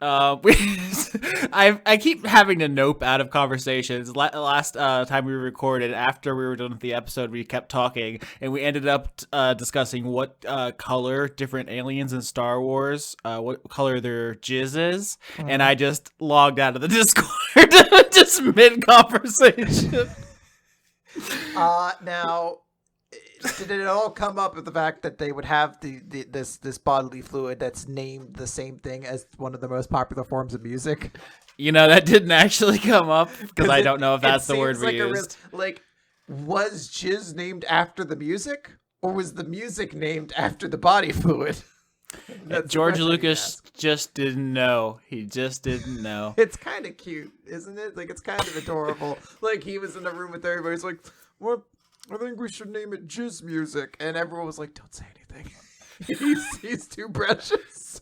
I keep having to nope out of conversations. Last time we recorded, after we were done with the episode, we kept talking, and we ended up discussing what color different aliens in Star Wars, what color their jizz is, and I just logged out of the Discord just mid-conversation. Now, did it all come up with the fact that they would have this bodily fluid that's named the same thing as one of the most popular forms of music? You know, that didn't actually come up because I don't know if that's the word we used. Was jizz named after the music, or was the music named after the body fluid? George Lucas just didn't know. He just didn't know. It's kind of cute, isn't it? Like, it's kind of adorable. Like, he was in the room with everybody. He's like, "What? I think we should name it Jizz Music," and everyone was like, "Don't say anything. He's too precious."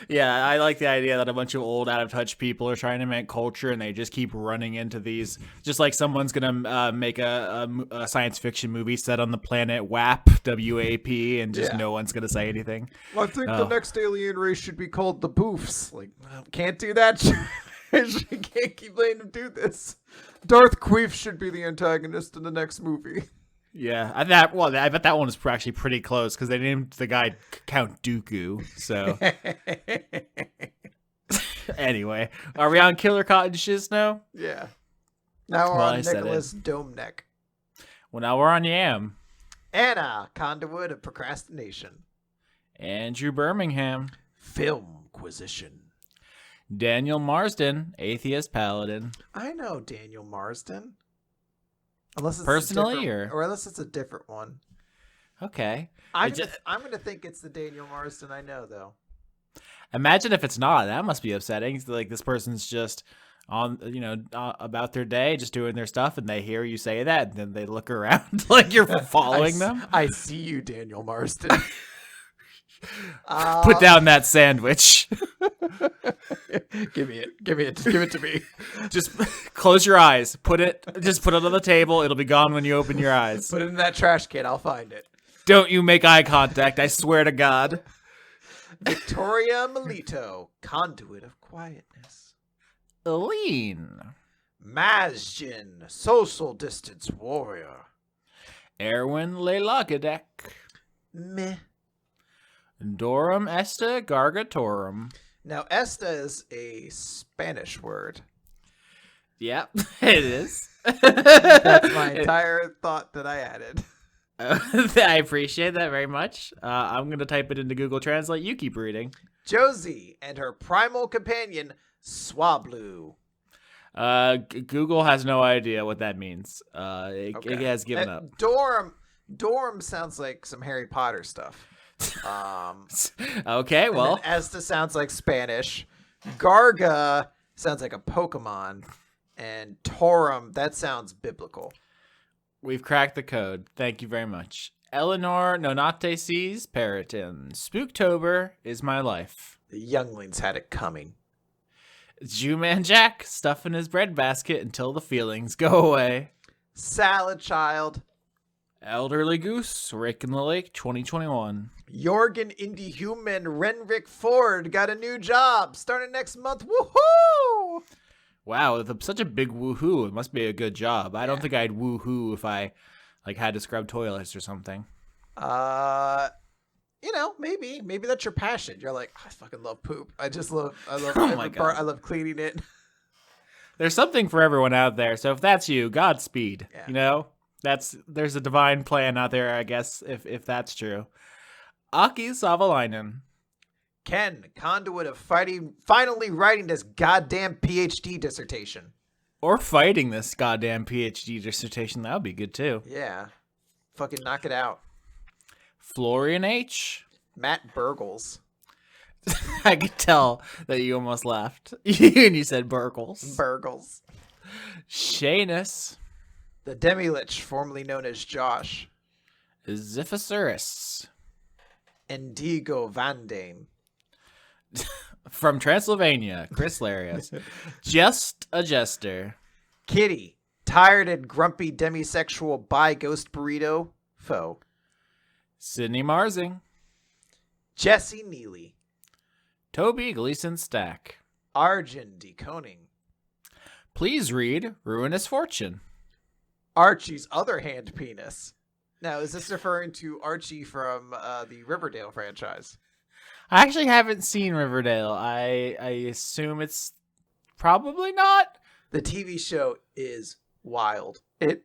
Yeah, I like the idea that a bunch of old, out of touch people are trying to make culture, and they just keep running into these. Just like someone's gonna make a science fiction movie set on the planet WAP, and just no one's gonna say anything. Well, I think the next alien race should be called the Boofs. Like, can't do that. You can't keep letting them do this. Darth Queef should be the antagonist in the next movie. Yeah, I bet that one was actually pretty close because they named the guy Count Dooku. So anyway, are we on Killer Cottages now? Yeah. Now we're on Nicholas Domeneck. Well, now we're on Yam. Anna, conduit of procrastination. Andrew Birmingham. Filmquisition. Daniel Marsden, atheist paladin. I know Daniel Marsden. Unless it's personally, or unless it's a different one. Okay. I'm gonna think it's the Daniel Marsden I know, though. Imagine if it's not. That must be upsetting. Like, this person's just on, about their day, just doing their stuff, and they hear you say that, and then they look around like you're following them. I see you, Daniel Marsden. Put down that sandwich. Give it to me. Just close your eyes. Put it on the table. It'll be gone when you open your eyes. Put it in that trash can. I'll find it. Don't you make eye contact. I swear to God. Victoria Melito, conduit of quietness. Eileen. Mazjin, social distance warrior. Erwin Lelagadek. Meh. Dorum Esta Gargatorum. Now, Esta is a Spanish word. Yep, it is. That's my entire thought that I added. I appreciate that very much. I'm going to type it into Google Translate. You keep reading. Josie and her primal companion, Swablu. Google has no idea what that means. It has given up. Dorm sounds like some Harry Potter stuff. Okay, well. Esta sounds like Spanish. Garga sounds like a Pokemon. And Torum, that sounds biblical. We've cracked the code. Thank you very much. Eleanor Nonate sees Periton. Spooktober is my life. The younglings had it coming. Jewman Jack stuffing his breadbasket until the feelings go away. Salad Child. Elderly Goose, Rick in the Lake 2021. Jorgen Indie-Human Renrick Ford got a new job starting next month. Woohoo! Wow, with such a big woohoo, it must be a good job. I don't think I'd woohoo if I had to scrub toilets or something. Maybe that's your passion. You're like, I fucking love poop. I love cleaning it. There's something for everyone out there. So if that's you, Godspeed. Yeah. There's a divine plan out there, I guess, if that's true. Aki Savalainen. Ken, conduit of finally writing this goddamn PhD dissertation. Or fighting this goddamn PhD dissertation. That would be good, too. Yeah. Fucking knock it out. Florian H. Matt Burgles. I could tell that you almost laughed. And you said Burgles. Burgles. Shanus. The Demi-Lich, formerly known as Josh. Ziphosaurus. Indigo Van Dame. From Transylvania, Chris Larios. Just a jester. Kitty, tired and grumpy demisexual bi-ghost burrito foe. Sydney Marsing. Jesse Neely. Toby Gleason Stack. Arjun D. Koning. Please read Ruinous Fortune. Archie's other hand penis. Now, is this referring to Archie from the Riverdale franchise? I actually haven't seen Riverdale. I assume it's probably not. The TV show is wild. It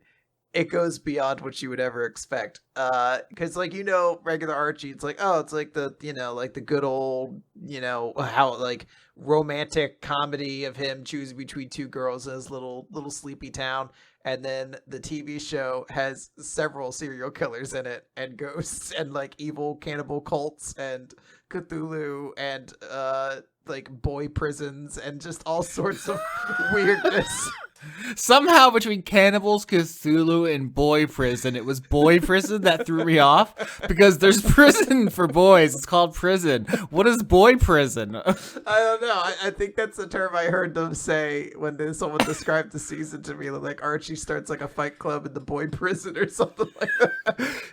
goes beyond what you would ever expect. Because regular Archie, it's like, oh, it's like the the good old, how romantic comedy of him choosing between two girls in his little sleepy town. And then the TV show has several serial killers in it, and ghosts, and evil cannibal cults, and Cthulhu, and boy prisons, and just all sorts of weirdness. Somehow between Cannibals, Cthulhu, and Boy Prison, it was Boy Prison that threw me off because there's prison for boys. It's called prison. What is Boy Prison? I don't know. I think that's the term I heard them say when someone described the season to me. Like Archie starts like a fight club in the boy prison or something like that.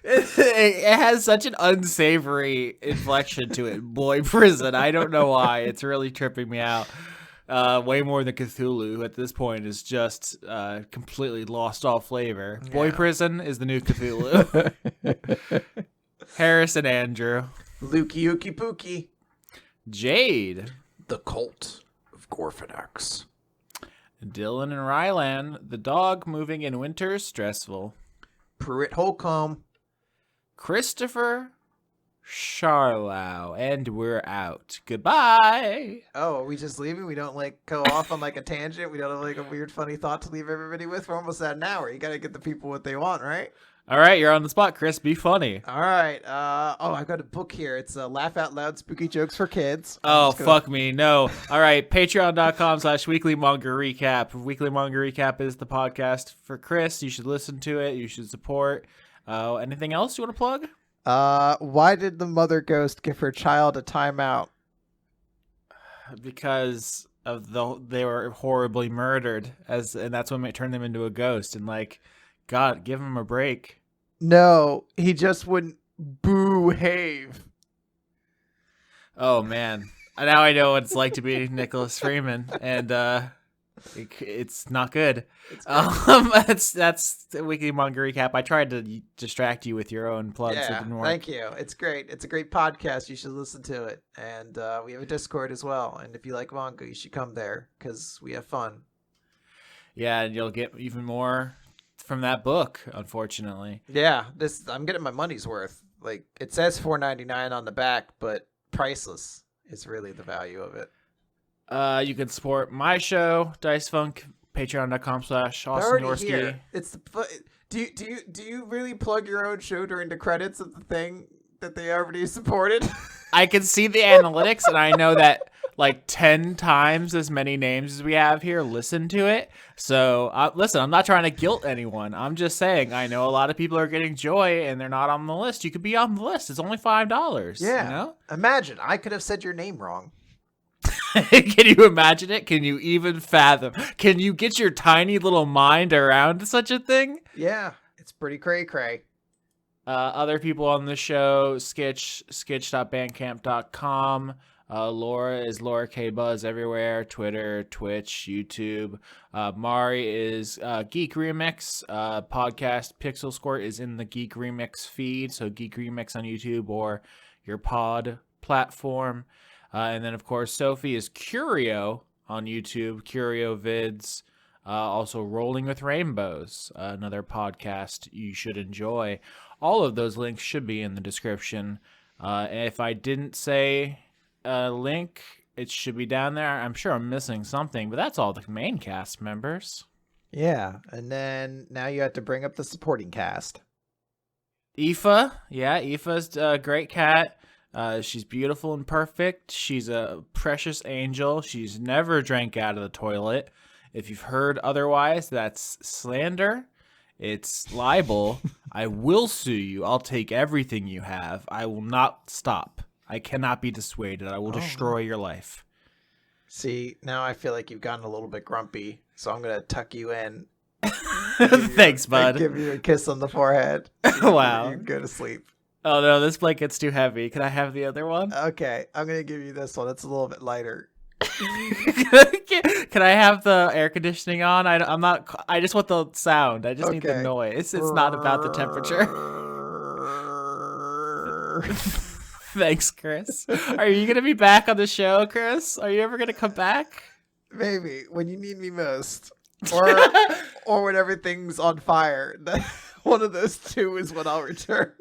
It has such an unsavory inflection to it. Boy Prison. I don't know why. It's really tripping me out. Way more than Cthulhu, who at this point is just completely lost all flavor. Yeah. Boy Prison is the new Cthulhu. Harris and Andrew. Lukey Ookie Pookie. Jade. The Cult of Gorfanax. Dylan and Rylan. The dog moving in winter is stressful. Pruitt Holcomb. Christopher. Charlow, and we're out. Goodbye. Oh, are we just leaving? We don't like go off on like a tangent? We don't have like a weird funny thought to leave everybody with? We're almost at an hour. You gotta get the people what they want, right? All right, you're on the spot, Chris. Be funny. All right. I've got a book here. It's Laugh Out Loud Spooky Jokes for Kids. Fuck me. No. All right. Patreon.com/Weekly Manga Recap. Weekly Manga Recap is the podcast for Chris. You should listen to it. You should support. Anything else you want to plug? Why did the mother ghost give her child a timeout? Because they were horribly murdered, and that's when it turned them into a ghost. And God, give him a break. No, he just wouldn't behave. Oh man, now I know what it's like to be Nicholas Freeman, and it's not good. That's the Weekly Manga Recap. I tried to distract you with your own plugs. Yeah, it didn't work. Thank you. It's great. It's a great podcast. You should listen to it. And we have a Discord as well. And if you like manga, you should come there because we have fun. Yeah, and you'll get even more from that book, unfortunately. Yeah, I'm getting my money's worth. Like it says $4.99 on the back, but priceless is really the value of it. You can support my show, Dice Funk, patreon.com/Austin Yorski. It's do you really plug your own show during the credits of the thing that they already supported? I can see the analytics, and I know that 10 times as many names as we have here listen to it. So listen, I'm not trying to guilt anyone. I'm just saying I know a lot of people are getting joy, and they're not on the list. You could be on the list. It's only $5. Yeah. You know? Imagine I could have said your name wrong. Can you imagine it? Can you even fathom? Can you get your tiny little mind around such a thing? Yeah, it's pretty cray-cray. Other people on the show, sketch.bandcamp.com. Laura is Laura K Buzz everywhere. Twitter, Twitch, YouTube. Mari is Geek Remix. Podcast Pixel Squirt is in the Geek Remix feed. So Geek Remix on YouTube or your pod platform. And then, of course, Sophie is Curio on YouTube, Curio Vids. Also, Rolling with Rainbows, another podcast you should enjoy. All of those links should be in the description. If I didn't say a link, it should be down there. I'm sure I'm missing something, but that's all the main cast members. Yeah, and then now you have to bring up the supporting cast. Aoife. Yeah, Aoife's a great cat. She's beautiful and perfect. She's a precious angel. She's never drank out of the toilet. If you've heard otherwise, that's slander. It's libel. I will sue you. I'll take everything you have. I will not stop. I cannot be dissuaded. I will destroy your life. See, now I feel like you've gotten a little bit grumpy, so I'm going to tuck you in. Thanks, bud. Give you a kiss on the forehead. Wow. You can go to sleep. Oh, no, this blanket's too heavy. Can I have the other one? Okay, I'm going to give you this one. It's a little bit lighter. Can I have the air conditioning on? I'm not. I just want the sound. I just need the noise. It's not about the temperature. Thanks, Chris. Are you gonna be back on the show, Chris? Are you ever gonna come back? Maybe when you need me most, or when everything's on fire. One of those two is when I'll return.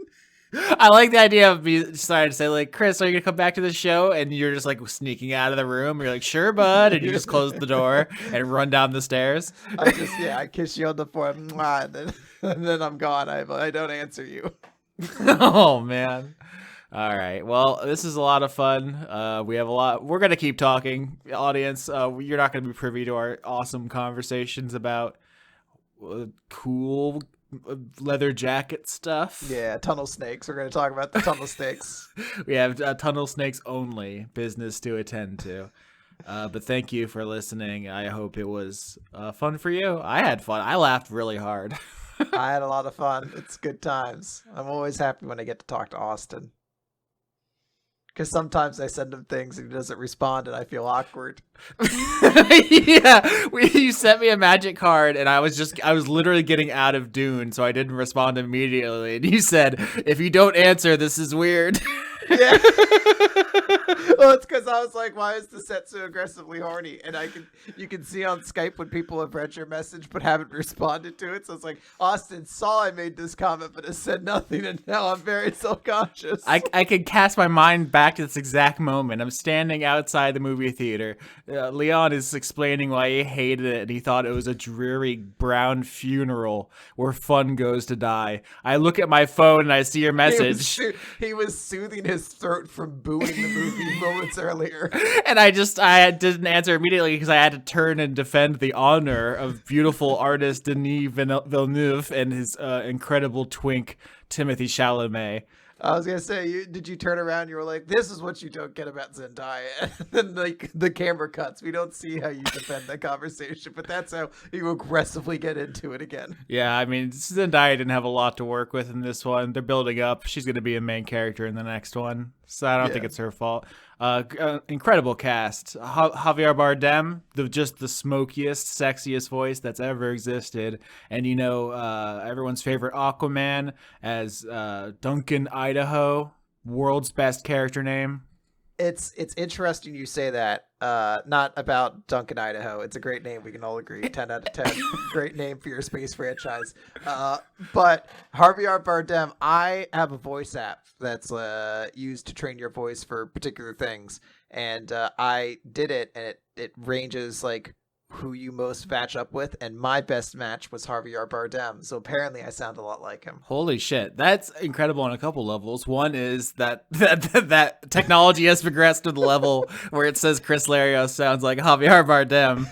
I like the idea of me starting to say, like, Chris, are you gonna come back to the show? And you're just like sneaking out of the room. You're like, sure, bud, and you just close the door and run down the stairs. I kiss you on the forehead, and then I'm gone. I don't answer you. Oh man, All right. Well, this is a lot of fun. We have a lot. We're gonna keep talking, audience. You're not gonna be privy to our awesome conversations about cool leather jacket stuff. Yeah, tunnel snakes. We're going to talk about the tunnel snakes. We have tunnel snakes only business to attend to. But thank you for listening. I hope it was fun for you. I had fun. I laughed really hard. I had a lot of fun. It's good times. I'm always happy when I get to talk to Austin. Because sometimes I send him things and he doesn't respond and I feel awkward. Yeah, you sent me a magic card and I was literally getting out of Dune, so I didn't respond immediately. And you said, if you don't answer, this is weird. Yeah. Well, it's because I was like, why is the set so aggressively horny? And you can see on Skype when people have read your message but haven't responded to it. So it's like, Austin saw I made this comment but has said nothing, and now I'm very self-conscious. I can cast my mind back to this exact moment. I'm standing outside the movie theater. Leon is explaining why he hated it and he thought it was a dreary brown funeral where fun goes to die. I look at my phone and I see your message. He was soothing his throat from booing the movie moments earlier. And I didn't answer immediately because I had to turn and defend the honor of beautiful artist Denis Villeneuve and his incredible twink Timothée Chalamet. I was gonna say, did you turn around? You were like, "This is what you don't get about Zendaya." And then, like, the camera cuts. We don't see how you defend that conversation, but that's how you aggressively get into it again. Yeah, I mean, Zendaya didn't have a lot to work with in this one. They're building up. She's gonna be a main character in the next one, so I don't think it's her fault. Incredible cast. Javier Bardem, just the smokiest, sexiest voice that's ever existed, and everyone's favorite Aquaman as Duncan Idaho, world's best character name. It's interesting you say that. Not about Duncan Idaho. It's a great name. We can all agree. 10 out of 10. Great name for your space franchise. But Javier Bardem, I have a voice app that's used to train your voice for particular things. And I did it, and it ranges like who you most match up with, and my best match was Javier Bardem. So apparently I sound a lot like him. Holy shit. That's incredible on a couple levels. One is that technology has progressed to the level where it says Chris Larios sounds like Javier Bardem.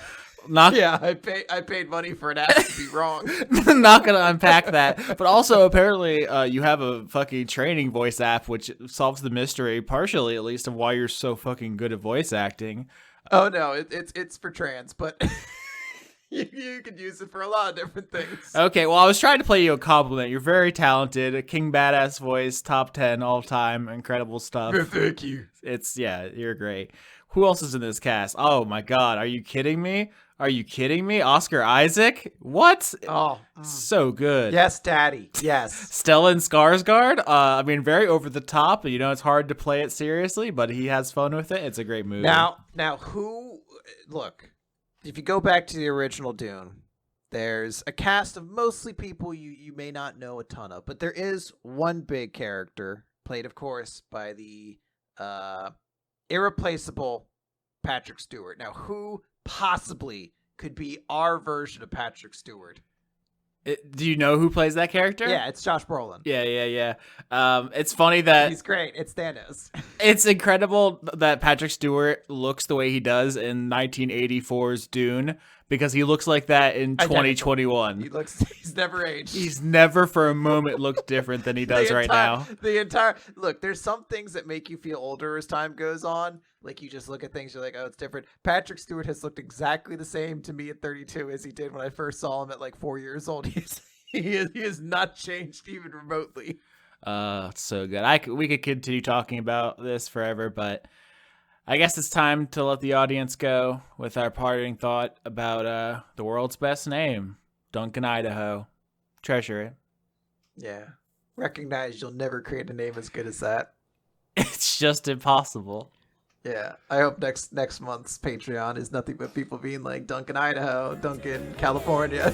I paid money for an app to be wrong. Not gonna unpack that, but also apparently you have a fucking training voice app which solves the mystery, partially at least, of why you're so fucking good at voice acting. Oh no, it's for trans, but you could use it for a lot of different things. Okay, well, I was trying to play you a compliment. You're very talented, a king badass voice, top 10 all time, incredible stuff. Thank you. You're great. Who else is in this cast? Oh my god, are you kidding me? Oscar Isaac? What? Oh, so good. Yes, Daddy. Yes. Stellan Skarsgård. I mean, very over the top. It's hard to play it seriously, but he has fun with it. It's a great movie. Now, look, if you go back to the original Dune, there's a cast of mostly people you may not know a ton of, but there is one big character, played, of course, by the irreplaceable Patrick Stewart. Now, who possibly could be our version of Patrick Stewart? Do you know who plays that character? Yeah, it's Josh Brolin. Yeah. It's funny that he's great. It's Thanos. It's incredible that Patrick Stewart looks the way he does in 1984's Dune, because he looks like that in 2021. He's never aged. He's never for a moment looked different than he does right now. Look, there's some things that make you feel older as time goes on. Like, you just look at things, you're like, oh, it's different. Patrick Stewart has looked exactly the same to me at 32 as he did when I first saw him at like 4 years old. He has not changed even remotely. It's so good. We could continue talking about this forever, but I guess it's time to let the audience go with our parting thought about the world's best name, Duncan Idaho. Treasure it. Yeah. Recognize you'll never create a name as good as that. It's just impossible. Yeah. I hope next month's Patreon is nothing but people being like, Duncan Idaho, Duncan California.